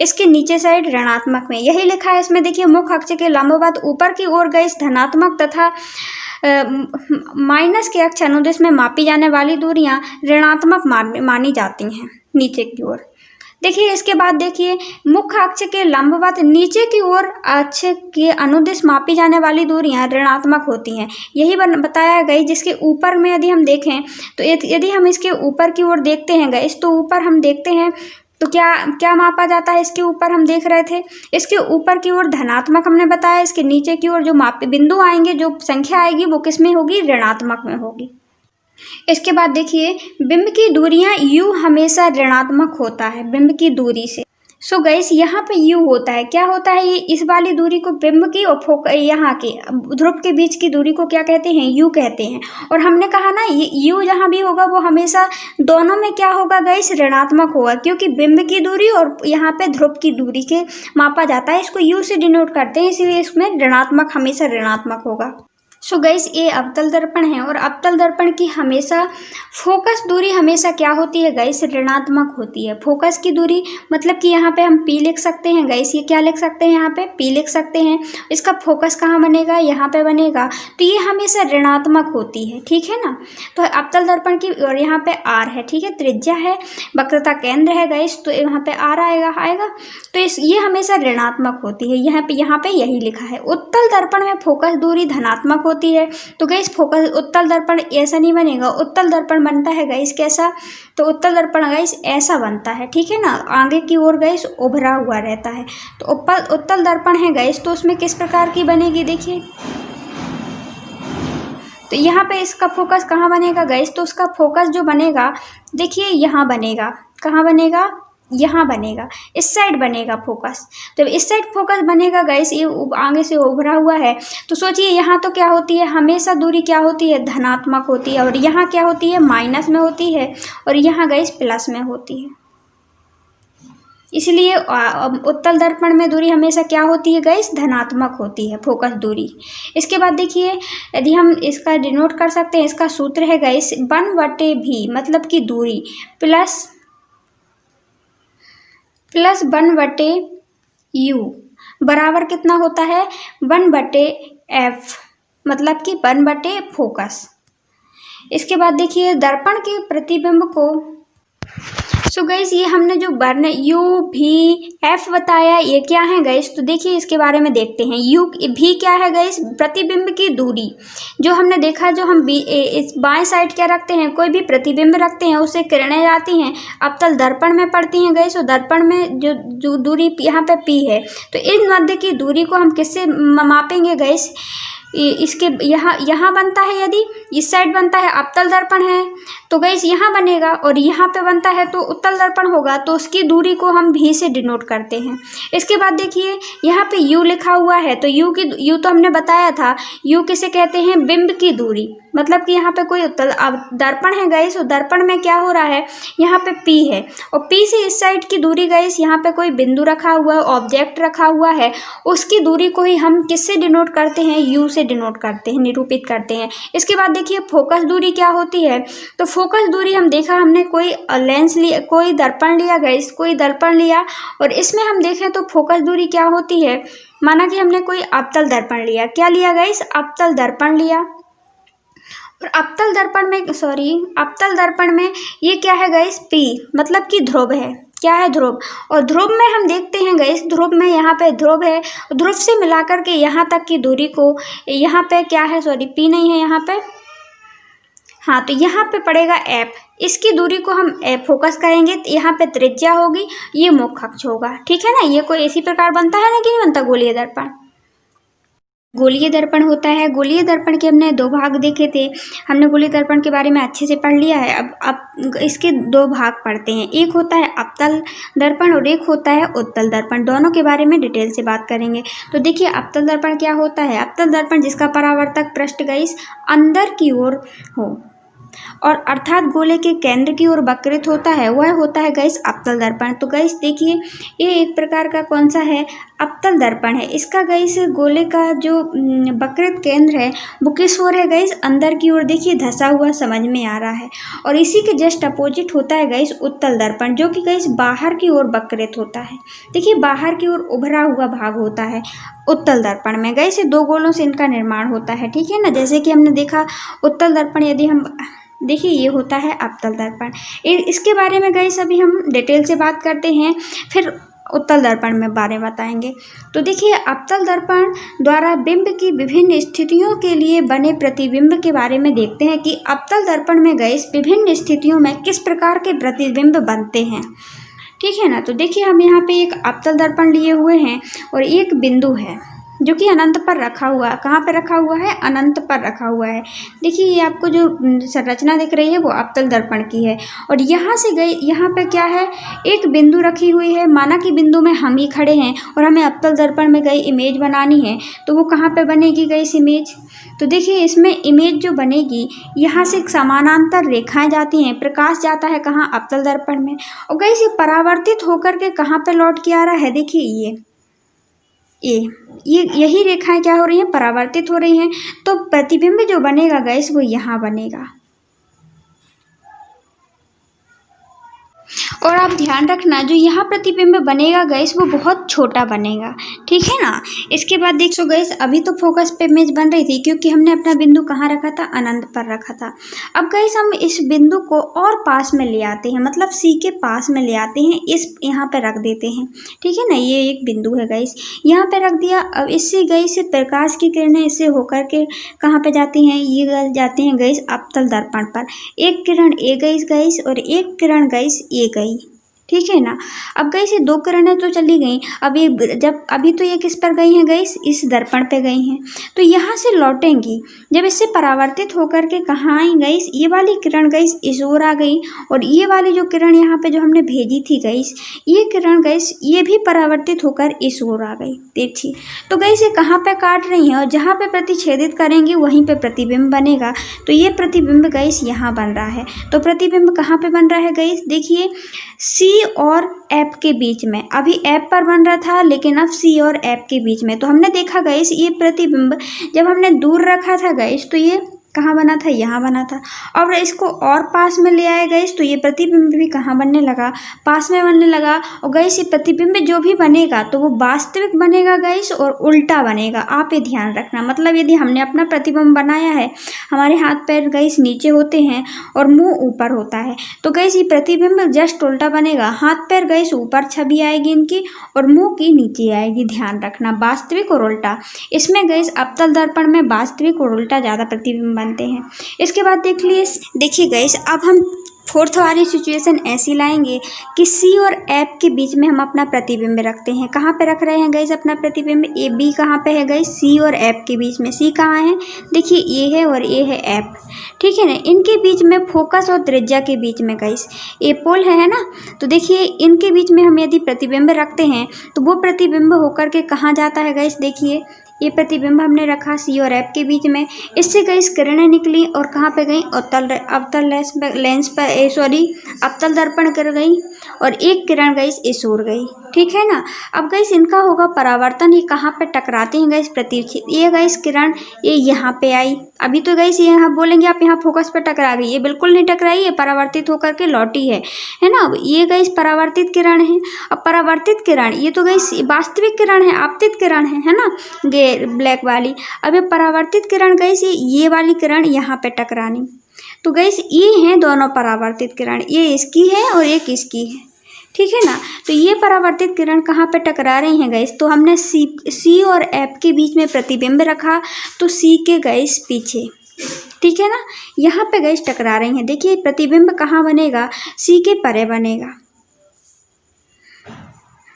इसके नीचे साइड ऋणात्मक में। यही लिखा है इसमें, देखिए मुख्य अक्ष के लंबवत ऊपर की ओर गाइस धनात्मक तथा माइनस के अक्ष अनुदिश में मापी जाने वाली दूरियां ऋणात्मक मानी जाती हैं नीचे की ओर। देखिए इसके बाद देखिए मुख्य अक्ष के लंबवत नीचे की ओर अक्ष के अनुदिश मापी जाने वाली दूरियां ऋणात्मक होती हैं। यही बताया गई। जिसके ऊपर में यदि हम देखें तो यदि हम इसके ऊपर की ओर देखते हैं गाइस, तो ऊपर हम देखते हैं तो क्या क्या मापा जाता है, इसके ऊपर हम देख रहे थे, इसके ऊपर की ओर धनात्मक हमने बताया, इसके नीचे की ओर जो मापी बिंदु आएंगे, जो संख्या आएगी वो किस में होगी, ऋणात्मक में होगी। इसके बाद देखिए बिंब की दूरियां u हमेशा ऋणात्मक होता है बिंब की दूरी से। सो गाइस यहाँ पे u होता है, क्या होता है, ये इस वाली दूरी को बिंब की और यहाँ की ध्रुव के बीच की दूरी को क्या कहते हैं, u कहते हैं। और हमने कहा ना ये u जहाँ भी होगा वो हमेशा दोनों में क्या होगा गाइस, ऋणात्मक होगा, क्योंकि बिंब की दूरी और यहाँ पे ध्रुव की दूरी के मापा जाता है। इसको u से डिनोट करते हैं, इसीलिए इसमें ऋणात्मक हमेशा ऋणात्मक होगा। सो गाइस ये अवतल दर्पण है और अवतल दर्पण की हमेशा फोकस दूरी हमेशा क्या होती है गाइस, ऋणात्मक होती है। फोकस की दूरी मतलब कि यहाँ पे हम P लिख सकते हैं गाइस, ये क्या लिख सकते हैं, यहाँ पे P लिख सकते हैं। इसका फोकस कहाँ बनेगा, यहाँ पे बनेगा, तो ये हमेशा ऋणात्मक होती है, ठीक है ना। तो अवतल दर्पण की और यहाँ पे R है, ठीक है, त्रिज्या है, वक्रता केंद्र है गाइस, तो यहाँ पे R आएगा तो ये हमेशा ऋणात्मक होती है। यहाँ पे यही लिखा है। उत्तल दर्पण में फोकस दूरी धनात्मक होती है। तो गाइस फोकस उत्तल दर्पण ऐसा नहीं बनेगा, उत्तल दर्पण बनता है गाइस कैसा, तो उत्तल दर्पण गाइस ऐसा बनता है, ठीक है ना, आगे की ओर गाइस उभरा हुआ रहता है। तो उत्तल दर्पण है गाइस, तो उसमें किस प्रकार की बनेगी, देखिए तो यहाँ पे इसका फोकस कहाँ बनेगा गाइस, तो उसका फोकस जो बनेगा देखिए यहाँ बनेगा, कहाँ बनेगा, यहाँ बनेगा, इस साइड बनेगा फोकस। तो इस साइड फोकस बनेगा गाइस, ये आगे से उभरा हुआ है, तो सोचिए यहाँ तो क्या होती है, हमेशा दूरी क्या होती है, धनात्मक होती है, और यहाँ क्या होती है, माइनस में होती है, और यहाँ गाइस प्लस में होती है। इसलिए उत्तल दर्पण में दूरी हमेशा क्या होती है गाइस, धनात्मक होती है फोकस दूरी। इसके बाद देखिए यदि हम इसका डिनोट कर सकते हैं, इसका सूत्र है गाइस 1/v, मतलब कि दूरी प्लस 1/u बराबर कितना होता है, 1/f, मतलब कि 1/, फोकस। इसके बाद देखिए दर्पण के प्रतिबिंब को, सो गाइस ये हमने जो वर्ण u v f बताया ये क्या है गाइस, तो देखिए इसके बारे में देखते हैं। u v क्या है गाइस, प्रतिबिंब की दूरी। जो हमने देखा, जो हम इस बाएं साइड क्या रखते हैं, कोई भी प्रतिबिंब रखते हैं उससे किरणें जाती हैं अवतल दर्पण में पड़ती हैं गाइस, और दर्पण में जो दूरी यहाँ पे p है, तो इन मध्य की दूरी को हम किससे मापेंगे गाइस, इसके यहाँ बनता है, यदि इस साइड बनता है अवतल दर्पण है तो गाइस यहाँ बनेगा, और यहाँ पे बनता है तो उत्तल दर्पण होगा, तो उसकी दूरी को हम v से डिनोट करते हैं। इसके बाद देखिए यहाँ पे u लिखा हुआ है, तो u तो हमने बताया था, u किसे कहते हैं, बिंब की दूरी, मतलब कि यहाँ पे कोई उत्तल दर्पण है गाइस, और दर्पण में क्या हो रहा है, यहाँ पे p है, और p से इस साइड की दूरी गाइस, यहाँ पे कोई बिंदु रखा हुआ है, ऑब्जेक्ट रखा हुआ है, उसकी दूरी को ही हम किससे डिनोट करते हैं, u से डिनोट करते हैं, निरूपित करते हैं। इसके बाद देखिए फोकस दूरी क्या होती है, तो फोकस दूरी हम देखा, हमने कोई लेंस लिया, कोई दर्पण लिया गाइस, कोई दर्पण लिया, और इसमें हम देखें तो फोकस दूरी क्या होती है, माना कि हमने कोई अवतल दर्पण लिया, क्या लिया गाइस, अवतल दर्पण लिया, और अवतल दर्पण में ये क्या है गाइस, P, मतलब कि ध्रुव है, क्या है, ध्रुव। और ध्रुव में हम देखते हैं गाइस, ध्रुव में यहाँ पे ध्रुव है, ध्रुव से मिलाकर के यहाँ तक की दूरी को, यहाँ पे क्या है, P नहीं है यहाँ पे, हाँ, तो यहाँ पे पड़ेगा f, इसकी दूरी को हम फोकस कहेंगे, तो यहाँ पे त्रिज्या होगी, ये मुख्य अक्ष होगा, ठीक है ना। ये कोई इसी प्रकार बनता है ना कि नहीं बनता, गोलीय दर्पण। गोलीय दर्पण होता है। गोलीय दर्पण के हमने 2 भाग देखे थे, हमने गोलीय दर्पण के बारे में अच्छे से पढ़ लिया है। अब इसके 2 भाग पढ़ते हैं, एक होता है अवतल दर्पण और एक होता है उत्तल दर्पण। दोनों के बारे में डिटेल से बात करेंगे। तो देखिए अवतल दर्पण क्या होता है। अवतल दर्पण जिसका परावर्तक पृष्ठ गाइस अंदर की ओर हो, और अर्थात गोले के केंद्र की ओर वक्रित होता है, वह होता है गाइस अवतल दर्पण। तो गाइस देखिए ये एक प्रकार का कौन सा है, अवतल दर्पण है। इसका गाइस गोले का जो वक्रित केंद्र है वो किस ओर है गाइस, अंदर की ओर देखिए धंसा हुआ समझ में आ रहा है। और इसी के जस्ट अपोजिट होता है गाइस उत्तल दर्पण, जो कि गाइस बाहर की ओर वक्रित होता है। देखिए बाहर की ओर उभरा हुआ भाग होता है उत्तल दर्पण में। गाइस ये दो गोलों से इनका निर्माण होता है, ठीक है ना। जैसे कि हमने देखा उत्तल दर्पण, यदि हम देखिए ये होता है अवतल दर्पण। इसके बारे में गाइस अभी हम डिटेल से बात करते हैं, फिर उत्तल दर्पण में बारे में बताएंगे। तो देखिए अवतल दर्पण द्वारा बिंब की विभिन्न स्थितियों के लिए बने प्रतिबिंब के बारे में देखते हैं कि अवतल दर्पण में गाइस विभिन्न स्थितियों में किस प्रकार के प्रतिबिंब बनते हैं, ठीक है ना। तो देखिए हम यहाँ पे एक अवतल दर्पण लिए हुए हैं और एक बिंदु है जो कि अनंत पर रखा हुआ है। कहाँ पे रखा हुआ है, अनंत पर रखा हुआ है। देखिए ये आपको जो संरचना दिख रही है वो अवतल दर्पण की है। और यहाँ से गई, यहाँ पे क्या है, एक बिंदु रखी हुई है। माना कि बिंदु में हम ही खड़े हैं और हमें अवतल दर्पण में गई इमेज बनानी है, तो वो कहाँ पे बनेगी गई इस इमेज। तो देखिए इसमें इमेज जो बनेगी, यहाँ से समानांतर रेखाएं जाती हैं, प्रकाश जाता है कहाँ, अवतल दर्पण में। और गई ये परावर्तित होकर के कहाँ पे लौट के आ रहा है, देखिए ये यही रेखाएं क्या हो रही हैं, परावर्तित हो रही हैं। तो प्रतिबिंब जो बनेगा गाइस वो यहाँ बनेगा। और आप ध्यान रखना जो यहाँ प्रतिबिंब बनेगा गाइस वो बहुत छोटा बनेगा, ठीक है ना। इसके बाद देखो गाइस अभी तो फोकस पे इमेज बन रही थी क्योंकि हमने अपना बिंदु कहाँ रखा था, अनंत पर रखा था। अब गाइस हम इस बिंदु को और पास में ले आते हैं, मतलब सी के पास में ले आते हैं, इस यहाँ पे रख देते हैं, ठीक है ना। ये एक बिंदु है गाइस, यहाँ पे रख दिया। अब इससे गाइस प्रकाश की किरणें इससे होकर के कहाँ पे जाती हैं, ये जाते हैं गाइस अवतल दर्पण पर। एक किरण ए गई गाइस और एक किरण गाइस ए गई, ठीक है ना। अब गाइस ये दो किरणें तो चली गई। अब ये जब अभी तो ये किस पर गई हैं गाइस, इस दर्पण पे गई हैं। तो यहाँ से लौटेंगी, जब इससे परावर्तित होकर के कहाँ आई गाइस, ये वाली किरण गाइस इस ओर आ गई। और ये वाली जो किरण यहाँ पे जो हमने भेजी थी गाइस, ये किरण गाइस ये भी परावर्तित होकर इस ओर आ गई, देखिए। तो गाइस ये कहाँ पे काट रही हैं और जहाँ पे प्रतिच्छेदित करेंगी वहीं पे प्रतिबिंब बनेगा। तो ये प्रतिबिंब गाइस यहाँ बन रहा है। तो प्रतिबिंब कहाँ पे बन रहा है गाइस, देखिए सी और एफ के बीच में। अभी एफ पर बन रहा था लेकिन अब सी और एफ के बीच में। तो हमने देखा गाइस ये प्रतिबिंब जब हमने दूर रखा था गाइस तो ये कहाँ बना था, यहाँ बना था। और इसको और पास में ले आए गाइस तो ये प्रतिबिंब भी कहाँ बनने लगा, पास में बनने लगा। और गाइस ये प्रतिबिंब जो भी बनेगा तो वो वास्तविक बनेगा गाइस और उल्टा बनेगा। आप ये ध्यान रखना, मतलब यदि हमने अपना प्रतिबिंब बनाया है, हमारे हाथ पैर गाइस नीचे होते हैं और मुंह ऊपर होता है, तो गाइस ये प्रतिबिंब जस्ट उल्टा बनेगा। हाथ पैर गाइस ऊपर छवि आएगी इनकी और मुंह की नीचे आएगी, ध्यान रखना, वास्तविक और उल्टा। इसमें गाइस अवतल दर्पण में वास्तविक और उल्टा ज़्यादा प्रतिबिंब बनते हैं। इसके बाद देखिए गाइस अब हम फोर्थ वाली सिचुएशन ऐसी लाएंगे कि सी और एफ के बीच में हम अपना प्रतिबिंब रखते हैं। कहाँ पे रख रहे हैं गाइस अपना प्रतिबिंब, ए बी कहाँ पे है गाइस, सी और एफ के बीच में। सी कहाँ है, देखिए ए है और ए है एफ, ठीक है ना। इनके बीच में फोकस और त्रिज्या के बीच में गाइस ए पोल है ना। तो देखिए इनके बीच में हम यदि प्रतिबिंब रखते हैं तो वो प्रतिबिंब होकर के कहाँ जाता है गाइस, देखिए ये प्रतिबिंब हमने रखा सी और एफ के बीच में। इससे गाइस किरणें निकली और कहाँ पे गई, अवतल दर्पण कर गई और एक किरण गाइस इस ओर गई, ठीक है ना। अब गाइस इनका होगा परावर्तन, ये कहाँ पे टकराते हैं गाइस, ये गाइस किरण ये यहाँ पे आई। अभी तो गाइस ये यहाँ बोलेंगे आप यहाँ फोकस पे टकरा गई, ये बिल्कुल नहीं टकराई, ये परावर्तित होकर के लौटी है ना। ये गाइस परावर्तित किरण है। अब परावर्तित किरण ये तो गाइस वास्तविक किरण है, आपतित किरण है ना, ब्लैक वाली। अब ये परावर्तित किरण गाइस ये वाली किरण यहाँ पे टकरानी। तो गाइस ये हैं दोनों परावर्तित किरण, ये इसकी है और एक इसकी है, ठीक है ना। तो ये परावर्तित किरण कहाँ पे टकरा रही हैं गाइस, तो हमने सी और एफ के बीच में प्रतिबिंब रखा तो सी के गाइस पीछे, ठीक है ना, यहाँ पे गाइस टकरा रही हैं। देखिए प्रतिबिंब कहाँ बनेगा, सी के परे बनेगा।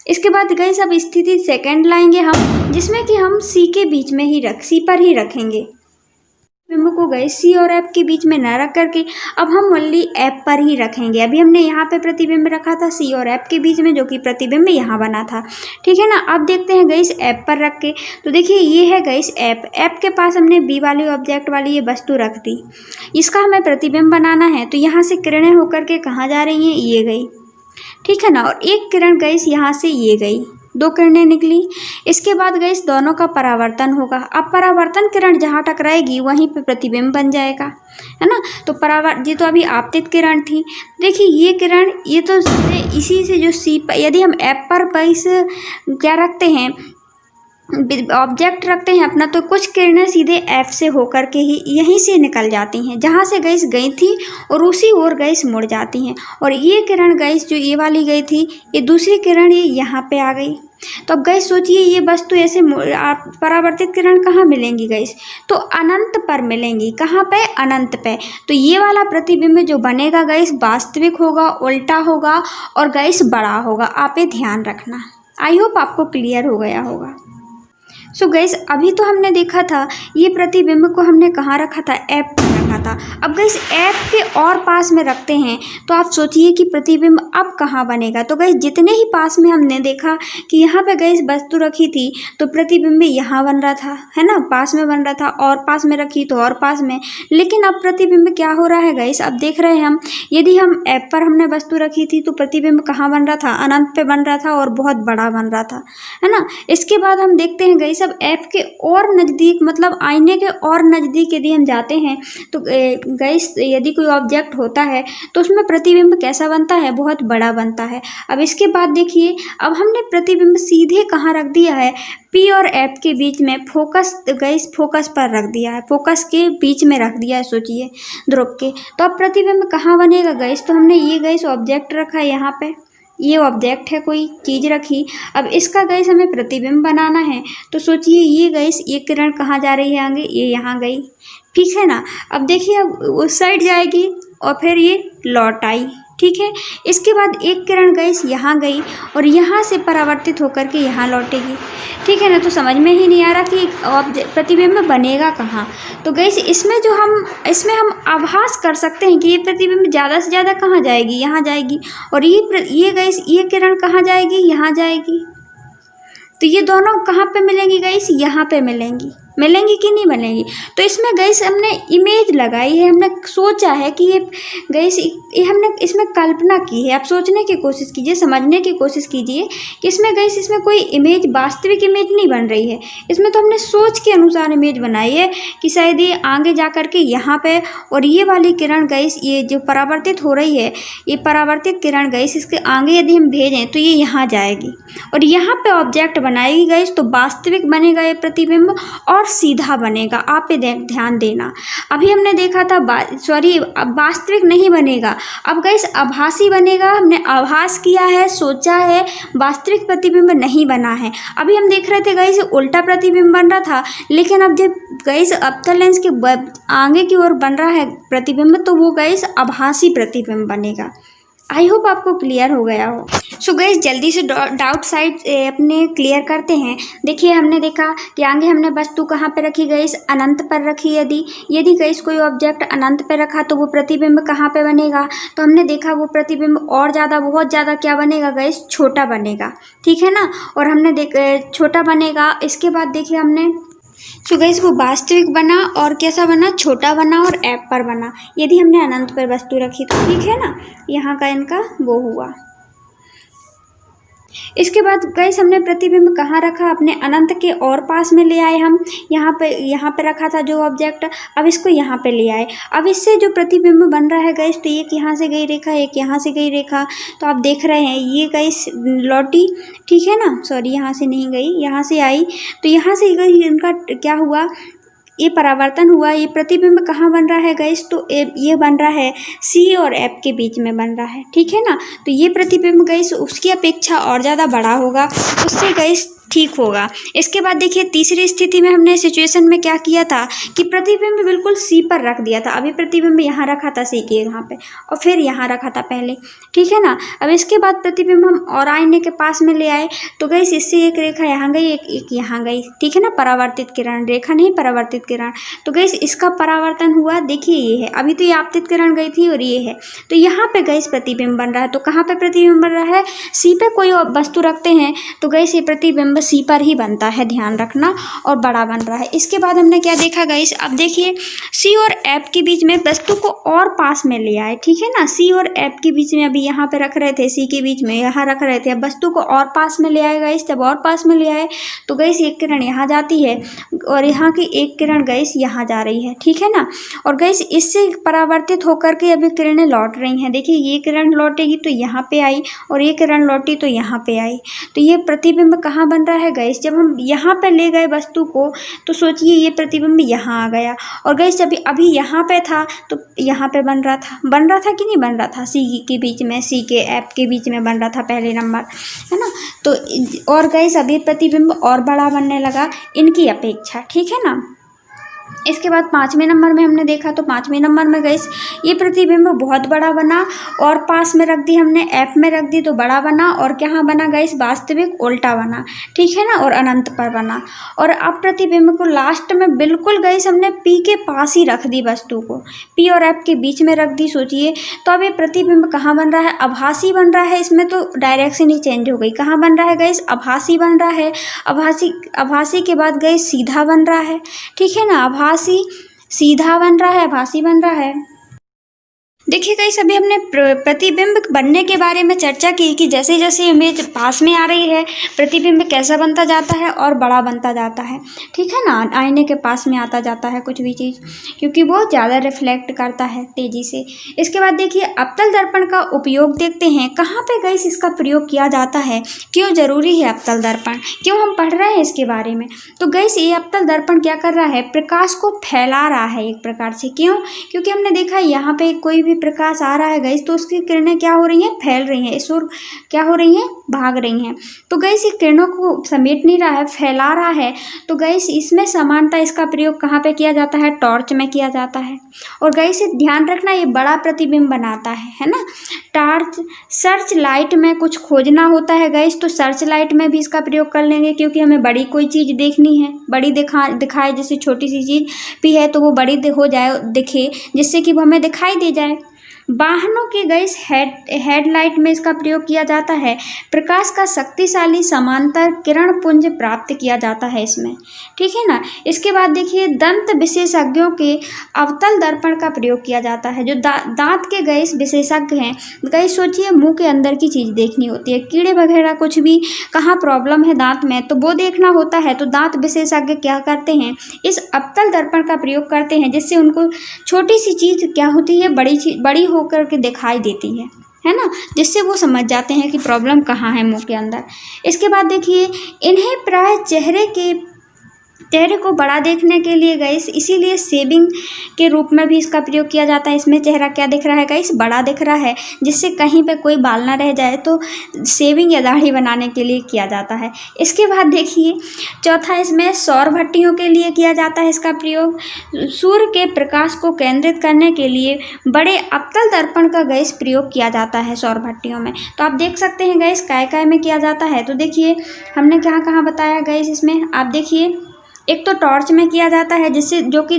इसके बाद गाइस अब स्थिति सेकंड लाएंगे हम, जिसमें कि हम सी के बीच में ही सी पर ही रखेंगे। प्रतिबिंब को गए सी और एफ के बीच में न रख करके अब हम ओनली एफ पर ही रखेंगे। अभी हमने यहाँ पे प्रतिबिंब रखा था सी और एफ के बीच में, जो कि प्रतिबिंब यहाँ बना था, ठीक है ना। अब देखते हैं गईस एफ पर रख के, तो देखिए ये है गईस एफ। एफ के पास हमने बी वाली ऑब्जेक्ट वाली ये वस्तु रख दी, इसका हमें प्रतिबिंब बनाना है। तो यहाँ से किरणें होकर के कहाँ जा रही हैं, ये गई, ठीक है ना। और एक किरण गईस यहाँ से ये गई, 2 किरणें निकली। इसके बाद गईस दोनों का परावर्तन होगा। अब परावर्तन किरण जहाँ टकराएगी वहीं पे प्रतिबिंब बन जाएगा, है ना। तो ये तो अभी आपतित किरण थी। देखिए ये किरण, ये तो सीधे इसी से जो सी, यदि हम एफ पर गईस क्या रखते हैं, ऑब्जेक्ट रखते हैं अपना, तो कुछ किरणें सीधे एफ से होकर के ही यहीं से निकल जाती हैं, जहाँ से गईस गई थी और उसी ओर गईस मुड़ जाती हैं। और ये किरण गईस जो ये वाली गई थी, ये दूसरी किरण ये यहाँ पे आ गई। तो अब गईस सोचिए ये वस्तु ऐसे परावर्तित किरण कहाँ मिलेंगी गईस, तो अनंत पर मिलेंगी। कहाँ पे, अनंत पे। तो ये वाला प्रतिबिंब जो बनेगा गईस वास्तविक होगा, उल्टा होगा और गईस बड़ा होगा। आप ये ध्यान रखना। आई होप आपको क्लियर हो गया होगा। सो गईस अभी तो हमने देखा था ये प्रतिबिंब को हमने कहाँ रखा था, एफ पर रखा था। अब गईस एफ के और पास में रखते हैं, तो आप सोचिए कि प्रतिबिंब अब कहाँ बनेगा। तो गईस जितने ही पास में हमने देखा कि यहाँ पे गईस वस्तु रखी थी तो प्रतिबिंब यहाँ बन रहा था, है ना, पास में बन रहा था। और पास में रखी तो और पास में। लेकिन अब प्रतिबिंब क्या हो रहा है गईस, अब देख रहे हैं हम, यदि हम एफ पर हमने वस्तु रखी थी तो प्रतिबिंब कहाँ बन रहा था, अनंत पे बन रहा था और बहुत बड़ा बन रहा था, है ना। इसके बाद हम देखते हैं गईस अब एफ के और नज़दीक, मतलब आईने के और नज़दीक यदि हम जाते हैं तो गईस यदि कोई ऑब्जेक्ट होता है तो उसमें प्रतिबिंब कैसा बनता है, बहुत बड़ा बनता है। अब इसके बाद देखिए, अब हमने प्रतिबिंब सीधे कहाँ रख दिया है, पी और एफ के बीच में, फोकस गईस फोकस पर रख दिया है, फोकस के बीच में रख दिया है, सोचिए ध्रुव के। तो अब प्रतिबिंब कहाँ बनेगा गईस, तो हमने ये गईस ऑब्जेक्ट रखा है, यहाँ पे ये ऑब्जेक्ट है, कोई चीज़ रखी। अब इसका गईस हमें प्रतिबिंब बनाना है। तो सोचिए ये गईस ये किरण कहाँ जा रही है आगे, ये यहाँ गई, ठीक है ना। अब देखिए अब उस साइड जाएगी और फिर ये लौट आई, ठीक है। इसके बाद एक किरण गईस यहाँ गई और यहाँ से परावर्तित होकर के यहाँ लौटेगी, ठीक है ना। तो समझ में ही नहीं आ रहा कि प्रतिबिंब बनेगा कहाँ। तो गईस इसमें हम आभास कर सकते हैं कि ये प्रतिबिंब ज़्यादा से ज़्यादा कहाँ जाएगी, यहाँ जाएगी। और ये गईस ये किरण कहाँ जाएगी, यहाँ जाएगी। तो ये दोनों कहाँ पे मिलेंगी गईस, यहाँ पे मिलेंगी कि नहीं मिलेंगी। तो इसमें गईस हमने इमेज लगाई है, हमने सोचा है कि ये गईस ये हमने इसमें कल्पना की है। आप सोचने की कोशिश कीजिए, समझने की कोशिश कीजिए कि इसमें गईस इसमें कोई इमेज, वास्तविक इमेज नहीं बन रही है। इसमें तो हमने सोच के अनुसार इमेज बनाई है कि शायद ये आगे जा कर के यहाँ पे, और ये वाली किरण गईस ये जो परावर्तित हो रही है, ये परावर्तित किरण गईस इसके आगे यदि हम भेजें तो ये यहाँ जाएगी और यहाँ पे ऑब्जेक्ट बनाएगी गईस, तो वास्तविक बनेगा ये प्रतिबिंब और सीधा बनेगा। आप ये ध्यान देना। अभी हमने देखा था वास्तविक नहीं बनेगा, अब गईस आभासी बनेगा। हमने आभास किया है, सोचा है, वास्तविक प्रतिबिंब नहीं बना है। अभी हम देख रहे थे गईस उल्टा प्रतिबिंब बन रहा था, लेकिन अब जब गईस अवतल लेंस के आगे की ओर बन रहा है प्रतिबिंब, तो वो गईस आभासी प्रतिबिंब बनेगा। आई होप आपको क्लियर हो गया हो। सो गईस जल्दी से डाउट साइड अपने क्लियर करते हैं। देखिए हमने देखा कि आगे हमने वस्तु कहाँ पे रखी गईस, अनंत पर रखी। यदि गईस कोई ऑब्जेक्ट अनंत पे रखा तो वो प्रतिबिंब कहाँ पे बनेगा, तो हमने देखा वो प्रतिबिंब और ज़्यादा, बहुत ज़्यादा क्या बनेगा गईस, छोटा बनेगा, ठीक है ना। और हमने छोटा बनेगा। इसके बाद देखिए हमने सो गईस वो वास्तविक बना और कैसा बना, छोटा बना और ऐप पर बना। यदि हमने अनंत पर वस्तु रखी तो ठीक है ना, यहाँ का इनका वो हुआ। इसके बाद गईस हमने प्रतिबिंब कहाँ रखा, अपने अनंत के और पास में ले आए हम। यहाँ पे रखा था जो ऑब्जेक्ट, अब इसको यहाँ पे ले आए। अब इससे जो प्रतिबिंब बन रहा है गईस, तो एक यहाँ से गई रेखा, एक यहाँ से गई रेखा। तो आप देख रहे हैं ये गईस लौटी, ठीक है ना, सॉरी यहाँ से नहीं गई, यहाँ से आई। तो यहाँ से गई, इनका क्या हुआ, ये परावर्तन हुआ। ये प्रतिबिंब कहाँ बन रहा है गईस, तो ये बन रहा है सी और एफ के बीच में बन रहा है, ठीक है ना। तो ये प्रतिबिंब गईस उसकी अपेक्षा और ज़्यादा बड़ा होगा, उससे गईस ठीक होगा। इसके बाद देखिए तीसरी स्थिति में हमने सिचुएशन में क्या किया था कि प्रतिबिंब बिल्कुल सी पर रख दिया था। अभी प्रतिबिंब यहाँ रखा था सी के यहाँ पे और फिर यहाँ रखा था पहले, ठीक है ना। अब इसके बाद प्रतिबिंब हम और आईने के पास में ले आए तो गई इससे एक रेखा यहाँ गई, एक यहाँ गई, ठीक है ना। परावर्तित किरण, रेखा नहीं परावर्तित किरण। तो गई इसका परावर्तन हुआ, देखिए ये है। अभी तो ये आपतित किरण गई थी और ये है, तो यहाँ पे गई प्रतिबिंब बन रहा है। तो कहाँ पे प्रतिबिंब बन रहा है? सी पे कोई वस्तु रखते हैं तो गई ये प्रतिबिंब सी पर ही बनता है, ध्यान रखना, और बड़ा बन रहा है। इसके बाद हमने क्या देखा गाइस, अब देखिए सी और एफ के बीच में वस्तु को और पास में ले आए, ठीक है ना। सी और एफ के बीच में अभी यहाँ पे रख रहे थे, सी के बीच में यहाँ रख रहे थे, अब वस्तु को और पास में ले आए गाइस। जब और पास में ले आए तो गाइस एक किरण यहाँ जाती है और यहाँ की एक किरण गाइस यहाँ जा रही है, ठीक है ना। और गाइस इससे परावर्तित होकर के अभी किरणें लौट रही हैं। देखिए ये किरण लौटेगी तो यहाँ पे आई और ये किरण लौटी तो यहाँ पे आई। तो ये प्रतिबिंब कहाँ बन रहा है गाइस? जब हम यहाँ पे ले गए वस्तु को तो सोचिए ये प्रतिबिंब यहाँ आ गया, और गाइस जब अभी यहाँ पे था तो यहाँ पे बन रहा था कि नहीं बन रहा था? सी के बीच में, सी के एफ के बीच में बन रहा था पहले नंबर, है ना। तो और गाइस अभी प्रतिबिंब और बड़ा बनने लगा इनकी अपेक्षा, ठीक है ना। इसके बाद 5वें नंबर में हमने देखा तो 5वें नंबर में गई ये प्रतिबिंब बहुत बड़ा बना और पास में रख दी हमने, एफ में रख दी तो बड़ा बना, और क्या बना गई वास्तविक उल्टा बना, ठीक है ना, और अनंत पर बना। और अब प्रतिबिंब को लास्ट में बिल्कुल गई हमने पी के पास ही रख दी, वस्तु को पी और एफ के बीच में रख दी, सोचिए। तो अब ये प्रतिबिंब कहाँ बन रहा है? आभासी बन रहा है। इसमें तो डायरेक्शन ही चेंज हो गई, कहाँ बन रहा है गई? आभासी बन रहा है। आभासी के बाद गई सीधा बन रहा है, ठीक है ना। आभासी सीधा बन रहा है, आभासी बन रहा है। देखिए गाइस अभी हमने प्रतिबिंब बनने के बारे में चर्चा की कि जैसे जैसे इमेज पास में आ रही है प्रतिबिंब कैसा बनता जाता है और बड़ा बनता जाता है, ठीक है ना। आईने के पास में आता जाता है कुछ भी चीज़, क्योंकि वो ज़्यादा रिफ्लेक्ट करता है तेज़ी से। इसके बाद देखिए अवतल दर्पण का उपयोग देखते हैं, कहाँ पे गाइस इसका प्रयोग किया जाता है, क्यों ज़रूरी है अवतल दर्पण, क्यों हम पढ़ रहे हैं इसके बारे में। तो गाइस ये अवतल दर्पण क्या कर रहा है? प्रकाश को फैला रहा है एक प्रकार से। क्यों? क्योंकि हमने देखा यहाँ पे कोई भी प्रकाश आ रहा है गाइस तो उसकी किरणें क्या हो रही हैं? फैल रही हैं, इस ओर क्या हो रही हैं? भाग रही हैं। तो गाइस ये किरणों को समेट नहीं रहा है, फैला रहा है। तो गाइस इसमें समानता इसका प्रयोग कहाँ पे किया जाता है? टॉर्च में किया जाता है। और गाइस ध्यान रखना ये बड़ा प्रतिबिंब बनाता है ना। टॉर्च सर्च लाइट में कुछ खोजना होता है गाइस तो सर्च लाइट में भी इसका प्रयोग कर लेंगे, क्योंकि हमें बड़ी कोई चीज़ देखनी है, बड़ी दिखाए, जैसे छोटी सी चीज़ भी है तो वो बड़ी हो जाए, दिखे, जिससे कि वो हमें दिखाई दे जाए। वाहनों की गैस हेडलाइट में इसका प्रयोग किया जाता है। प्रकाश का शक्तिशाली समांतर किरण पुंज प्राप्त किया जाता है इसमें, ठीक है ना। इसके बाद देखिए दंत विशेषज्ञों के अवतल दर्पण का प्रयोग किया जाता है। जो दांत के गैस विशेषज्ञ हैं, गैस सोचिए मुंह के अंदर की चीज़ देखनी होती है, कीड़े वगैरह कुछ भी कहाँ प्रॉब्लम है दांत में तो वो देखना होता है। तो दांत विशेषज्ञ क्या करते हैं? इस अवतल दर्पण का प्रयोग करते हैं, जिससे उनको छोटी सी चीज़ क्या होती है बड़ी होकर के दिखाई देती है ना, जिससे वो समझ जाते हैं कि प्रॉब्लम कहाँ है मुंह के अंदर। इसके बाद देखिए इन्हें प्राय चेहरे को बड़ा देखने के लिए गाइस इसीलिए शेविंग के रूप में भी इसका प्रयोग किया जाता है। इसमें चेहरा क्या दिख रहा है गाइस? बड़ा दिख रहा है, जिससे कहीं पे कोई बाल ना रह जाए तो शेविंग या दाढ़ी बनाने के लिए किया जाता है। इसके बाद देखिए चौथा, इसमें सौर भट्टियों के लिए किया जाता है इसका प्रयोग। सूर्य के प्रकाश को केंद्रित करने के लिए बड़े अवतल दर्पण का गैस प्रयोग किया जाता है सौर भट्टियों में। तो आप देख सकते हैं गैस काय में किया जाता है। तो देखिए हमने कहाँ बताया गैस, इसमें आप देखिए एक तो टॉर्च में किया जाता है, जिससे जो कि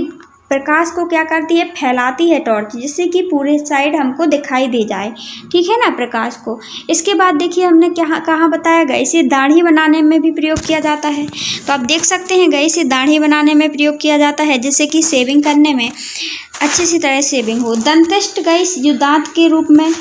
प्रकाश को क्या करती है? फैलाती है टॉर्च, जिससे कि पूरे साइड हमको दिखाई दे जाए, ठीक है ना, प्रकाश को। इसके बाद देखिए हमने कहाँ बताया गया, इसे दाढ़ी बनाने में भी प्रयोग किया जाता है। तो आप देख सकते हैं गए इसे दाढ़ी बनाने में प्रयोग किया जाता है, जिससे कि शेविंग करने में अच्छी सी तरह शेविंग हो। दंतिस्ट गैस जो दांत के रूप में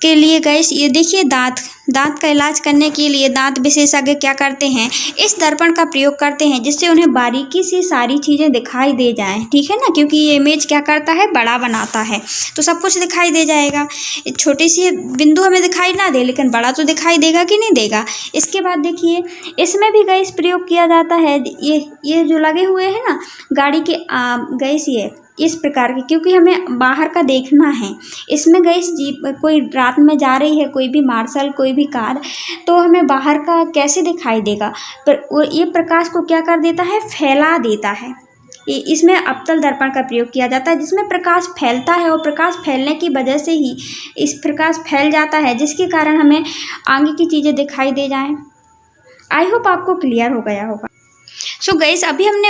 के लिए गैस, ये देखिए दांत का इलाज करने के लिए दांत विशेषज्ञ क्या करते हैं? इस दर्पण का प्रयोग करते हैं, जिससे उन्हें बारीकी से सारी चीज़ें दिखाई दे जाएं, ठीक है ना, क्योंकि ये इमेज क्या करता है? बड़ा बनाता है, तो सब कुछ दिखाई दे जाएगा। छोटी सी बिंदु हमें दिखाई ना दे, लेकिन बड़ा तो दिखाई देगा कि नहीं देगा। इसके बाद देखिए इसमें भी गैस प्रयोग किया जाता है। ये जो लगे हुए हैं ना गाड़ी के गैस, इस प्रकार की, क्योंकि हमें बाहर का देखना है। इसमें गाइस जीप कोई रात में जा रही है, कोई भी मार्शल, कोई भी कार, तो हमें बाहर का कैसे दिखाई देगा, पर ये प्रकाश को क्या कर देता है, फैला देता है। इसमें अवतल दर्पण का प्रयोग किया जाता है, जिसमें प्रकाश फैलता है और प्रकाश फैलने की वजह से ही इस प्रकाश फैल जाता है, जिसके कारण हमें आगे की चीज़ें दिखाई दे जाएं। आई होप आपको क्लियर हो गया होगा। सो गाइस, अभी हमने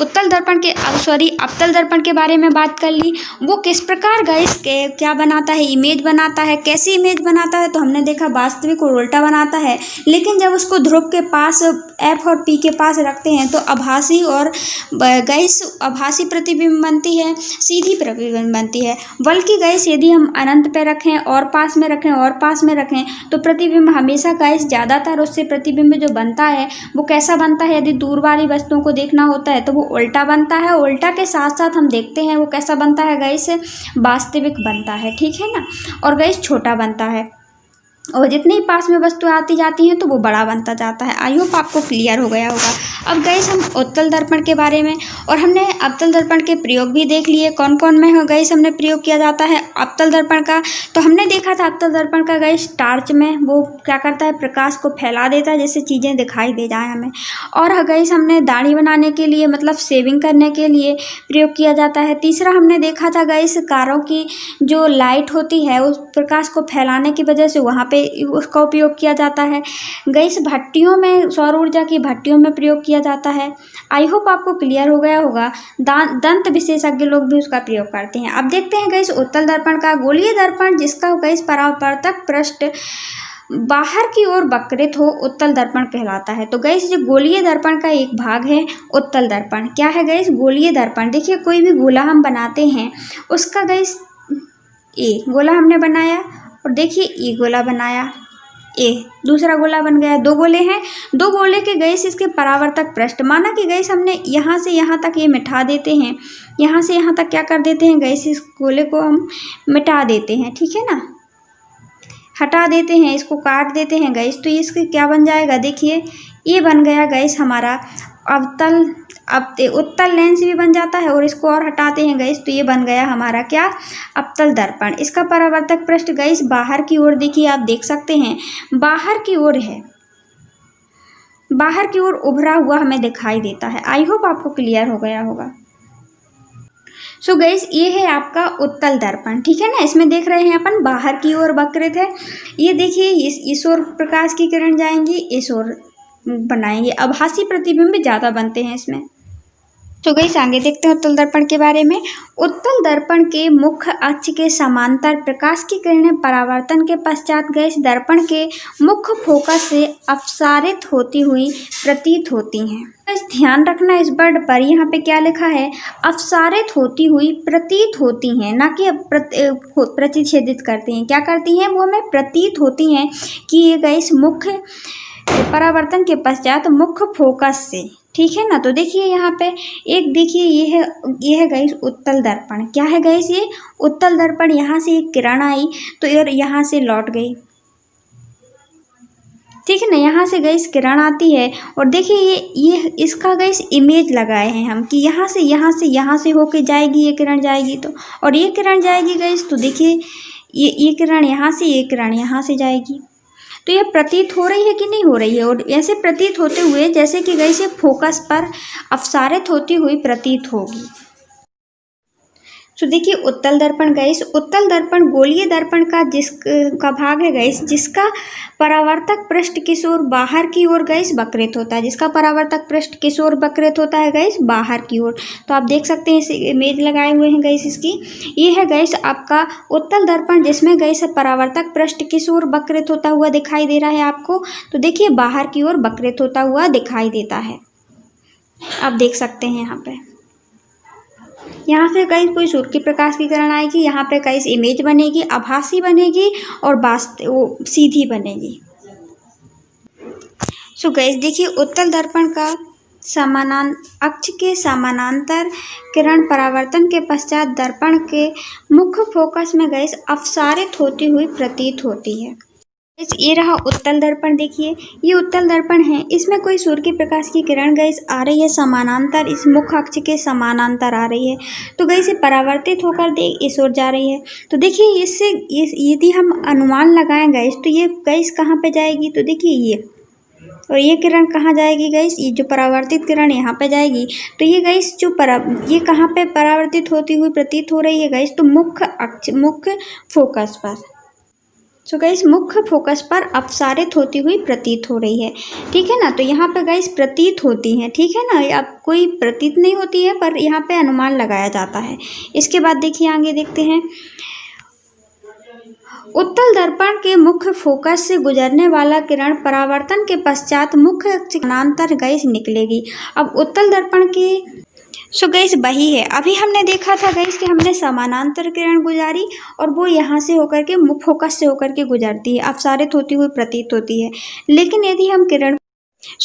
उत्तल दर्पण के अवतल दर्पण के बारे में बात कर ली। वो किस प्रकार गाइस क्या बनाता है, इमेज बनाता है, कैसी इमेज बनाता है, तो हमने देखा वास्तविक और उल्टा बनाता है। लेकिन जब उसको ध्रुव के पास एफ और पी के पास रखते हैं तो आभासी और गाइस आभासी प्रतिबिंब बनती है, सीधी प्रतिबिंब बनती है। बल्कि गाइस यदि हम अनंत पे रखें और पास में रखें और पास में रखें तो प्रतिबिंब हमेशा गाइस ज़्यादातर उससे प्रतिबिंब जो बनता है वो कैसा बनता है, यदि दूर वाली वस्तुओं को देखना होता है तो वो उल्टा बनता है। उल्टा के साथ साथ हम देखते हैं वो कैसा बनता है गाइस, वास्तविक बनता है, ठीक है ना। और गाइस छोटा बनता है, और जितनी ही पास में वस्तु आती जाती हैं तो वो बड़ा बनता जाता है। आई होप आपको क्लियर हो गया होगा। अब गाइस हम उत्तल दर्पण के बारे में और हमने अवतल दर्पण के प्रयोग भी देख लिए, कौन कौन में हो गाइस हमने प्रयोग किया जाता है अवतल दर्पण का। तो हमने देखा था अवतल दर्पण का गाइस टार्च में वो क्या करता है, प्रकाश को फैला देता है जिससे चीज़ें दिखाई दे जाए हमें। और गाइस हमने दाढ़ी बनाने के लिए, मतलब शेविंग करने के लिए प्रयोग किया जाता है। तीसरा हमने देखा था गाइस कारों की जो लाइट होती है उस प्रकाश को फैलाने की वजह से वहाँ पे उसका उपयोग किया जाता है। गाइस भट्टियों में, सौर ऊर्जा की भट्टियों में प्रयोग किया जाता है। आई होप आपको क्लियर हो गया होगा। दंत विशेषज्ञ लोग भी उसका प्रयोग करते हैं। अब देखते हैं गाइस उत्तल दर्पण का गोलीय दर्पण, जिसका गाइस परावर्तक पृष्ठ बाहर की ओर वक्रित हो, उत्तल दर्पण कहलाता है। तो गाइस जो गोलीय दर्पण का एक भाग है उत्तल दर्पण। क्या है गाइस गोलीय दर्पण, देखिए कोई भी गोला हम बनाते हैं उसका गाइस ए गोला हमने बनाया और देखिए ये गोला बनाया, ए दूसरा गोला बन गया, दो गोले हैं, दो गोले के गैस इसके परावर्तक पृष्ठ, माना कि गैस हमने यहाँ से यहाँ तक ये मिटा देते हैं, यहाँ से यहाँ तक क्या कर देते हैं गैस, इस गोले को हम मिटा देते हैं, ठीक है ना, हटा देते हैं, इसको काट देते हैं गैस। तो इसके क्या बन जाएगा, देखिए ये बन गया गैस हमारा अवतल। अब उत्तल लेंस भी बन जाता है और इसको और हटाते हैं गैस तो ये बन गया हमारा क्या, अवतल दर्पण। इसका परावर्तक पृष्ठ गैस बाहर की ओर, देखिए आप देख सकते हैं बाहर की ओर है, बाहर की ओर उभरा हुआ हमें दिखाई देता है। आई होप आपको क्लियर हो गया होगा। सो गैस ये है आपका उत्तल दर्पण, ठीक है ना। इसमें देख रहे हैं अपन बाहर की ओर वक्रित है, ये देखिए इस ओर प्रकाश की किरण जाएंगी, इस ओर बनाएंगे, आभासी प्रतिबिंब ज़्यादा बनते हैं इसमें। तो गैस आगे देखते हैं उत्तल दर्पण के बारे में। उत्तल दर्पण के मुख्य अक्ष के समांतर प्रकाश की किरणें परावर्तन के पश्चात गैस दर्पण के मुख्य फोकस से अपसारित होती हुई प्रतीत होती हैं। बस ध्यान रखना इस वर्ड पर, यहाँ पे क्या लिखा है, अपसारित होती हुई प्रतीत होती हैं, ना कि प्रतिच्छेदित करती हैं। क्या करती हैं, वो हमें प्रतीत होती हैं कि ये गैस मुख्य परावर्तन के पश्चात मुख्य फोकस से, ठीक है ना। तो देखिए यहाँ पे एक, देखिए ये है गाइस उत्तल दर्पण। क्या है गाइस, ये उत्तल दर्पण। यहाँ से एक किरण आई तो यहाँ से लौट गई, ठीक है ना। यहाँ से गाइस किरण आती है और देखिए ये इसका गाइस इमेज लगाए हैं हम कि यहाँ से होके जाएगी, ये किरण जाएगी तो, और ये किरण जाएगी गाइस तो देखिए ये किरण यहाँ से, ये किरण यहाँ से जाएगी। तो यह प्रतीत हो रही है कि नहीं हो रही है, और ऐसे प्रतीत होते हुए जैसे कि गैस ये फोकस पर अपसारित होती हुई प्रतीत होगी। तो देखिए उत्तल दर्पण गैस, उत्तल दर्पण गोलीय दर्पण का भाग है गैस, जिसका परावर्तक पृष्ठ किस ओर, बाहर की ओर गैस वक्रित होता है। जिसका परावर्तक पृष्ठ किस ओर वक्रित होता है गैस, बाहर की ओर। तो आप देख सकते हैं इस इमेज लगाए हुए हैं गैस इसकी। ये है गैस आपका उत्तल दर्पण, जिसमें गैस परावर्तक पृष्ठ किस ओर वक्रित होता हुआ दिखाई दे रहा है आपको, तो देखिए बाहर की ओर वक्रित होता हुआ दिखाई देता है, आप देख सकते हैं यहाँ पे। यहाँ से कहीं कोई सूर्य की प्रकाश की किरण आएगी, यहाँ पे कहीं इमेज बनेगी, आभासी बनेगी और वो सीधी बनेगी। सो गाइस देखिए उत्तल दर्पण का अक्ष के समानांतर किरण परावर्तन के पश्चात दर्पण के मुख्य फोकस में गैस अपसारित होती हुई प्रतीत होती है। ये रहा उत्तल दर्पण। देखिए ये उत्तल दर्पण है, इसमें कोई सूर्य के प्रकाश की किरण गैस आ रही है समानांतर, इस मुख्य अक्ष के समानांतर आ रही है, तो गैस ये परावर्तित होकर इस ओर जा रही है। तो देखिए इससे यदि हम अनुमान लगाएं गैस, तो ये गैस कहाँ पे जाएगी, तो देखिए ये, और ये किरण कहाँ जाएगी गैस, ये जो परावर्तित किरण यहाँ पे जाएगी, तो ये गैस जो ये कहाँ पे परावर्तित होती हुई प्रतीत हो रही है गैस, तो मुख्य फोकस पर। सो गैस मुख्य फोकस पर अपसारित होती हुई प्रतीत हो रही है, ठीक है ना। तो यहाँ पे गैस प्रतीत होती हैं, ठीक है ना, अब कोई प्रतीत नहीं होती है, पर यहाँ पे अनुमान लगाया जाता है। इसके बाद देखिए आगे देखते हैं, उत्तल दर्पण के मुख्य फोकस से गुजरने वाला किरण परावर्तन के पश्चात मुख्य समानांतर गैस निकलेगी। अब उत्तल दर्पण के गैस वही है, अभी हमने देखा था गैस कि हमने समानांतर किरण गुजारी और वो यहाँ से होकर के मुख्य फोकस से होकर के गुजरती है, अपसारित होती हुई प्रतीत होती है। लेकिन यदि हम किरण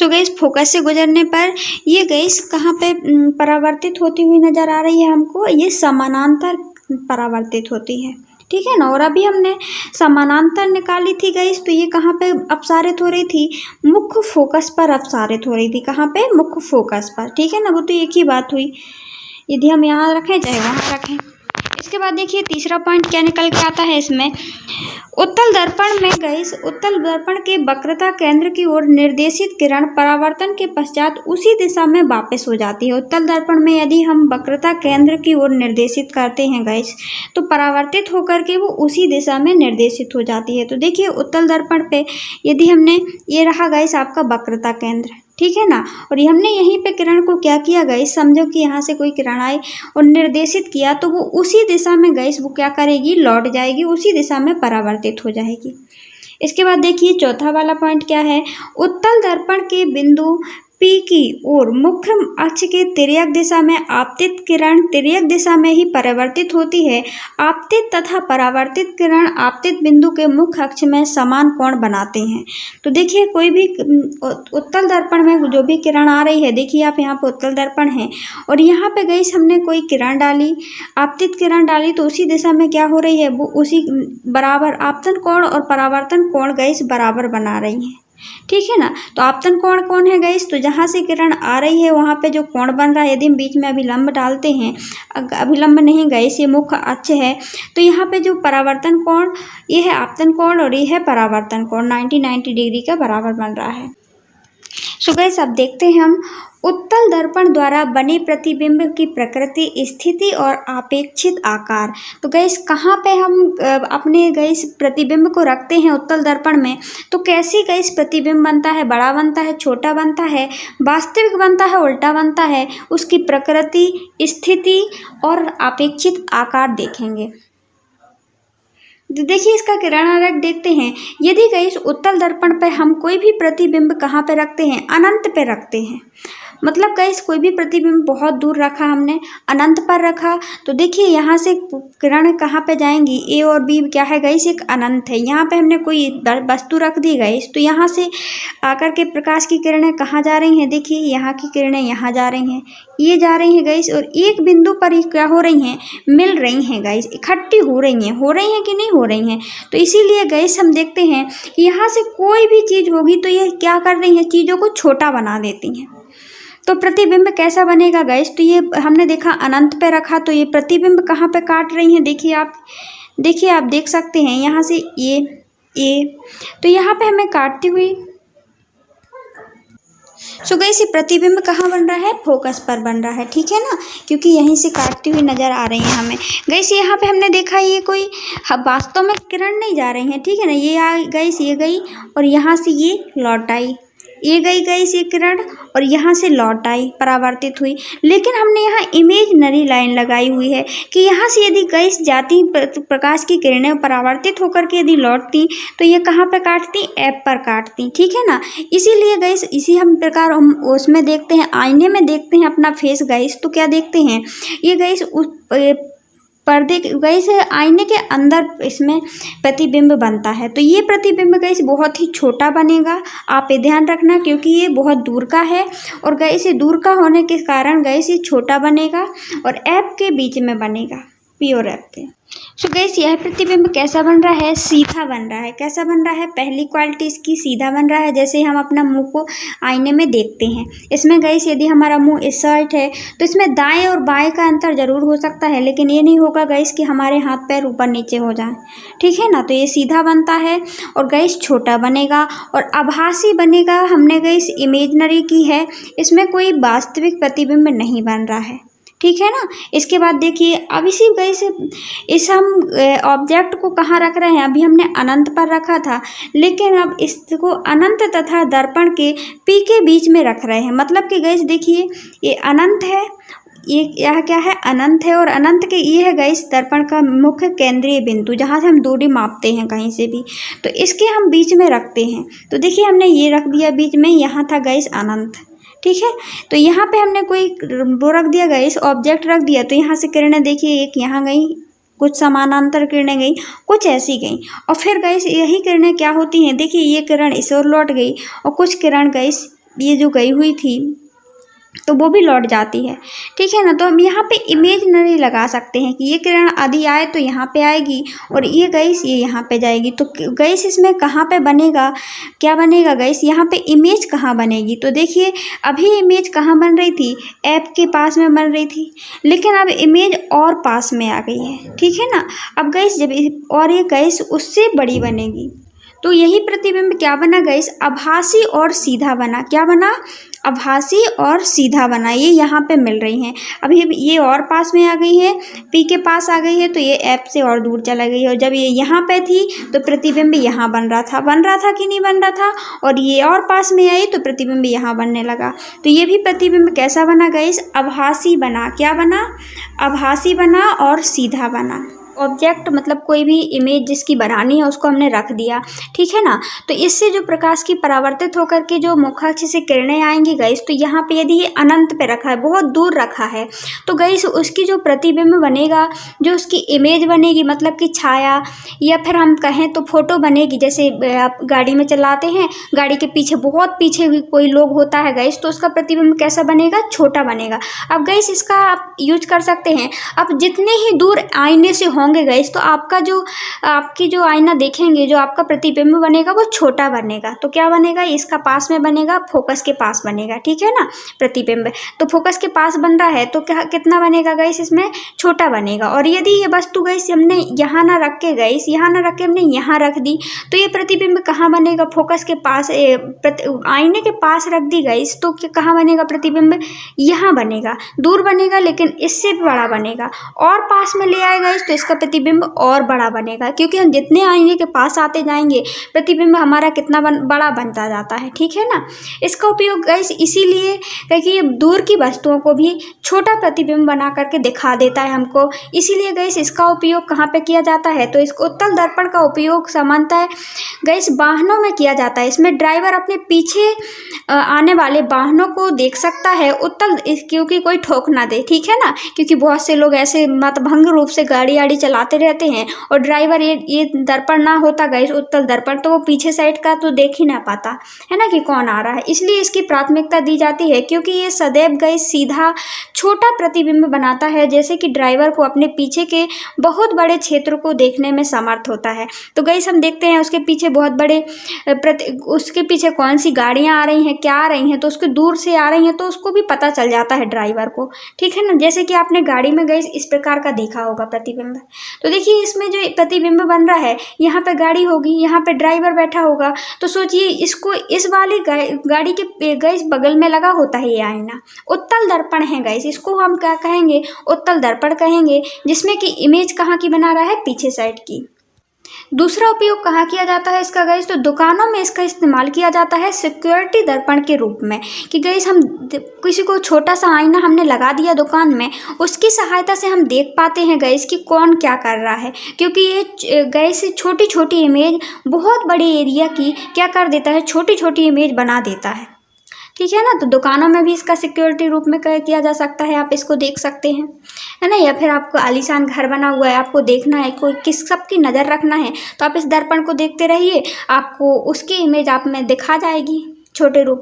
गैस फोकस से गुजरने पर ये गैस कहाँ पे परावर्तित होती हुई नजर आ रही है हमको, ये समानांतर परावर्तित होती है, ठीक है ना। और अभी हमने समानांतर निकाली थी गैस, तो ये कहाँ पे अपसारित हो रही थी, मुख्य फोकस पर अपसारित हो रही थी, कहाँ पे, मुख्य फोकस पर, ठीक है ना। वो तो एक ही बात हुई, यदि हम यहाँ रखें चाहे वहाँ रखें। इसके बाद देखिए तीसरा पॉइंट क्या निकल के आता है इसमें, उत्तल दर्पण में गैस उत्तल दर्पण के वक्रता केंद्र की ओर निर्देशित किरण परावर्तन के पश्चात उसी दिशा में वापस हो जाती है। उत्तल दर्पण में यदि हम वक्रता केंद्र की ओर निर्देशित करते हैं गैस, तो परावर्तित होकर के वो उसी दिशा में निर्देशित हो जाती है। तो देखिए उत्तल दर्पण पे यदि हमने, ये रहा गैस आपका वक्रता केंद्र, ठीक है ना, और हमने यहीं पे किरण को क्या किया गैस, समझो कि यहाँ से कोई किरण आई और निर्देशित किया, तो वो उसी दिशा में गैस वो क्या करेगी, लौट जाएगी, उसी दिशा में परावर्तित हो जाएगी। इसके बाद देखिए चौथा वाला पॉइंट क्या है, उत्तल दर्पण के बिंदु P की ओर मुख्य अक्ष के तिर्यक दिशा में आपतित किरण तिर्यक दिशा में ही परावर्तित होती है। आपतित तथा परावर्तित किरण आपतित बिंदु के मुख्य अक्ष में समान कोण बनाते हैं। तो देखिए कोई भी उत्तल दर्पण में जो भी किरण आ रही है, देखिए आप यहाँ पर उत्तल दर्पण है और यहाँ पे गई हमने कोई किरण डाली, आपतित किरण डाली, तो उसी दिशा में क्या हो रही है, वो उसी बराबर आपतन कोण और परावर्तन कोण गैस बराबर बना रही हैं, ठीक है ना। तो आपतन कोण कौन है गैस, तो जहाँ से किरण आ रही है वहाँ पे जो कोण बन रहा है, यदि हम बीच में अभिलंब डालते हैं, अभिलंब नहीं गैस, ये मुख्य अक्ष है, तो यहाँ पे जो परावर्तन कोण ये है आपतन कोण और ये है परावर्तन कोण, 90 डिग्री का बराबर बन रहा है। सो गैस अब देखते हैं हम उत्तल दर्पण द्वारा बने प्रतिबिंब की प्रकृति, स्थिति और अपेक्षित आकार। तो गैस कहाँ पे हम अपने गैस प्रतिबिंब को रखते हैं उत्तल दर्पण में, तो कैसी गैस प्रतिबिंब बनता है, बड़ा बनता है, छोटा बनता है, वास्तविक बनता है, उल्टा बनता है, उसकी प्रकृति, स्थिति और अपेक्षित आकार देखेंगे। देखिए इसका किरण आरेख देखते हैं। यदि गैस उत्तल दर्पण पर हम कोई भी प्रतिबिंब कहाँ पे रखते हैं, अनंत पे रखते हैं, मतलब गैस कोई भी प्रतिबिंब बहुत दूर रखा हमने, अनंत पर रखा, तो देखिए यहाँ से किरण कहाँ पे जाएंगी, ए और बी क्या है गैस, एक अनंत है। यहाँ पे हमने कोई वस्तु रख दी गैस, तो यहाँ से आकर के प्रकाश की किरणें कहाँ जा रही हैं, देखिए यहाँ की किरणें यहाँ जा रही हैं, ये जा रही हैं गैस, और एक बिंदु पर ही क्या हो रही हैं, मिल रही हैं गैस, इकट्ठी हो रही हैं कि नहीं हो रही हैं। तो इसीलिए गैस हम देखते हैं कि यहाँ से कोई भी चीज़ होगी तो ये क्या कर रही हैं, चीज़ों को छोटा बना देती हैं। तो प्रतिबिंब कैसा बनेगा गैस, तो ये हमने देखा अनंत पे रखा, तो ये प्रतिबिंब कहाँ पे काट रही हैं, देखिए आप देख सकते हैं यहाँ से ये तो यहाँ पे हमें काटती हुई। सो गैस ये प्रतिबिंब कहाँ बन रहा है, फोकस पर बन रहा है, ठीक है ना, क्योंकि यहीं से काटती हुई नजर आ रही है हमें। गैस यहाँ पे हमने देखा ये कोई वास्तव में किरण नहीं जा रही है, ठीक है ना, ये आ गैस, ये गई और यहाँ से ये लौट आई, ये गई गैस ये किरण और यहाँ से लौट आई, परावर्तित हुई। लेकिन हमने यहाँ इमेजिनरी लाइन लगाई हुई है कि यहाँ से यदि गैस जाती प्रकाश की किरणें परावर्तित होकर के यदि लौटती, तो ये कहाँ पे काटती, ऐप पर काटती, ठीक है ना। इसीलिए गैस इसी हम प्रकार हम उसमें देखते हैं, आईने में देखते हैं अपना फेस गैस, तो क्या देखते हैं, ये गैस उस पर्दे गैस आईने के अंदर इसमें प्रतिबिंब बनता है। तो ये प्रतिबिंब गैस बहुत ही छोटा बनेगा, आप ये ध्यान रखना, क्योंकि ये बहुत दूर का है और गैस ये दूर का होने के कारण गैस ये छोटा बनेगा और ऐप के बीच में बनेगा, PureApp के। सो गाइस यह प्रतिबिंब कैसा बन रहा है, सीधा बन रहा है। कैसा बन रहा है, पहली क्वालिटी इसकी सीधा बन रहा है, जैसे हम अपना मुंह को आईने में देखते हैं। इसमें गाइस यदि हमारा मुंह इस साइड है तो इसमें दाएं और बाएं का अंतर जरूर हो सकता है, लेकिन ये नहीं होगा गाइस कि हमारे हाथ पैर ऊपर नीचे हो जाएं, ठीक है ना। तो ये सीधा बनता है और गाइस छोटा बनेगा और आभासी बनेगा। हमने गाइस इमेजनरी की है, इसमें कोई वास्तविक प्रतिबिंब नहीं बन रहा है, ठीक है ना। इसके बाद देखिए, अब इसी गाइस इस हम ऑब्जेक्ट को कहाँ रख रहे हैं, अभी हमने अनंत पर रखा था, लेकिन अब इसको अनंत तथा दर्पण के P के बीच में रख रहे हैं। मतलब कि गाइस देखिए, ये अनंत है, ये यह क्या है, अनंत है, और अनंत के ये है गाइस दर्पण का मुख्य केंद्रीय बिंदु, जहाँ से हम दूरी मापते हैं कहीं से भी, तो इसके हम बीच में रखते हैं। तो देखिए हमने ये रख दिया बीच में, यहाँ था गाइस अनंत, ठीक है। तो यहाँ पे हमने कोई वो रख दिया गाइस, ऑब्जेक्ट रख दिया, तो यहाँ से किरणें देखिए एक यहाँ गई, कुछ समानांतर किरणें गई, कुछ ऐसी गई, और फिर गाइस यही किरणें क्या होती हैं, देखिए ये किरण इस ओर लौट गई और कुछ किरण गाइस ये जो गई हुई थी तो वो भी लौट जाती है, ठीक है ना। तो हम यहाँ पे इमेजनरी लगा सकते हैं कि ये किरण आदि आए तो यहाँ पे आएगी और ये गाइस ये यहाँ पे जाएगी। तो गाइस इसमें कहाँ पे बनेगा, क्या बनेगा गाइस, यहाँ पे इमेज कहाँ बनेगी। तो देखिए अभी इमेज कहाँ बन रही थी, ऐप के पास में बन रही थी, लेकिन अब इमेज और पास में आ गई है, ठीक है ना। अब गाइस जब और ये गाइस उससे बड़ी बनेगी, तो यही प्रतिबिंब क्या बना गाइस, आभासी और सीधा बना। क्या बना, आभासी और सीधा बना। ये यहाँ पे मिल रही हैं, अभी ये और पास में आ गई है, P के पास आ गई है, तो ये ऐप से और दूर चला गई है। और जब ये यहाँ पे थी तो प्रतिबिंब यहाँ बन रहा था कि नहीं बन रहा था, और ये और पास में आई तो प्रतिबिंब यहाँ बनने लगा। तो ये भी प्रतिबिंब कैसा बना गाइस, आभासी बना। क्या बना, आभासी बना और सीधा बना। ऑब्जेक्ट मतलब कोई भी इमेज जिसकी बनानी है उसको हमने रख दिया, ठीक है ना। तो इससे जो प्रकाश की परावर्तित होकर के जो मुखाक्ष से किरणें आएंगी गाइस, तो यहाँ पे यदि ये अनंत पे रखा है, बहुत दूर रखा है, तो गाइस उसकी जो प्रतिबिंब बनेगा, जो उसकी इमेज बनेगी, मतलब कि छाया, या फिर हम कहें तो फोटो बनेगी। जैसे आप गाड़ी में चलाते हैं, गाड़ी के पीछे बहुत पीछे भी कोई लोग होता है गाइस, तो उसका प्रतिबिंब कैसा बनेगा, छोटा बनेगा। अब गाइस इसका आप यूज कर सकते हैं, आप जितने ही दूर आईने से होंगे गाइस, तो आपकी जो आईना देखेंगे, जो आपका प्रतिबिंब बनेगा वो छोटा बनेगा। तो क्या बनेगा, इसका पास में बनेगा, फोकस के पास बनेगा, ठीक है ना, प्रतिबिंब। तो फोकस के पास बन रहा है तो क्या कितना बनेगा गाइस, इसमें छोटा बनेगा। और यदि ये वस्तु गाइस हमने यहाँ ना रख के गाइस, यहाँ ना रख के हमने यहाँ रख दी, तो ये प्रतिबिंब कहाँ बनेगा, फोकस के पास, आईने के पास रख दी गाइस, तो कहाँ बनेगा प्रतिबिंब, यहाँ बनेगा, दूर बनेगा, लेकिन इससे बड़ा बनेगा। और पास में ले आए गाइस तो इसका प्रतिबिंब और बड़ा बनेगा, क्योंकि हम जितने आईने के पास आते जाएंगे प्रतिबिंब हमारा कितना बड़ा बनता जाता है, ठीक है ना। इसका उपयोग गाइस इसीलिए क्योंकि ये दूर की वस्तुओं को भी छोटा प्रतिबिंब बना करके दिखा देता है हमको, इसीलिए गाइस इसका उपयोग कहाँ पे किया जाता है, तो इसको उत्तल दर्पण का उपयोग सामान्यतः गाइस वाहनों में किया जाता है। इसमें ड्राइवर अपने पीछे आने वाले वाहनों को देख सकता है उत्तल, क्योंकि कोई ठोक ना दे, ठीक है ना, क्योंकि बहुत से लोग ऐसे मतभंग रूप से गाड़ी आड़ी चलाते रहते हैं और ड्राइवर ये दर्पण ना होता गाइस, उत्तल दर्पण, तो वो पीछे साइड का तो देख ही ना पाता है ना कि कौन आ रहा है। इसलिए इसकी प्राथमिकता दी जाती है, क्योंकि ये सदैव गाइस सीधा छोटा प्रतिबिंब बनाता है, जैसे कि ड्राइवर को अपने पीछे के बहुत बड़े क्षेत्र को देखने में समर्थ होता है। तो गाइस हम देखते हैं उसके पीछे बहुत बड़े उसके पीछे कौन सी गाड़ियाँ आ रही हैं, क्या आ रही हैं, तो उसके दूर से आ रही हैं तो उसको भी पता चल जाता है ड्राइवर को, ठीक है ना। जैसे कि आपने गाड़ी में गाइस इस प्रकार का देखा होगा प्रतिबिंब। तो देखिए इसमें जो प्रतिबिंब बन रहा है, यहाँ पे गाड़ी होगी, यहाँ पे ड्राइवर बैठा होगा, तो सोचिए इसको इस वाली गाड़ी के गाइस बगल में लगा होता है ये आईना, उत्तल दर्पण है गाइस, इसको हम क्या कहेंगे, उत्तल दर्पण कहेंगे, जिसमें कि इमेज कहाँ की बना रहा है, पीछे साइड की। दूसरा उपयोग कहाँ किया जाता है इसका गाइस, तो दुकानों में इसका इस्तेमाल किया जाता है सिक्योरिटी दर्पण के रूप में, कि गाइस हम किसी को छोटा सा आईना हमने लगा दिया दुकान में, उसकी सहायता से हम देख पाते हैं गाइस कि कौन क्या कर रहा है, क्योंकि ये गाइस छोटी छोटी इमेज बहुत बड़े एरिया की क्या कर देता है, छोटी छोटी इमेज बना देता है, ठीक है ना। तो दुकानों में भी इसका सिक्योरिटी रूप में किया जा सकता है, आप इसको देख सकते हैं, है ना। या फिर आपको आलीशान घर बना हुआ है, आपको देखना है कोई किस सबकी नज़र रखना है, तो आप इस दर्पण को देखते रहिए, आपको उसकी इमेज आप में दिखा जाएगी छोटे रूप।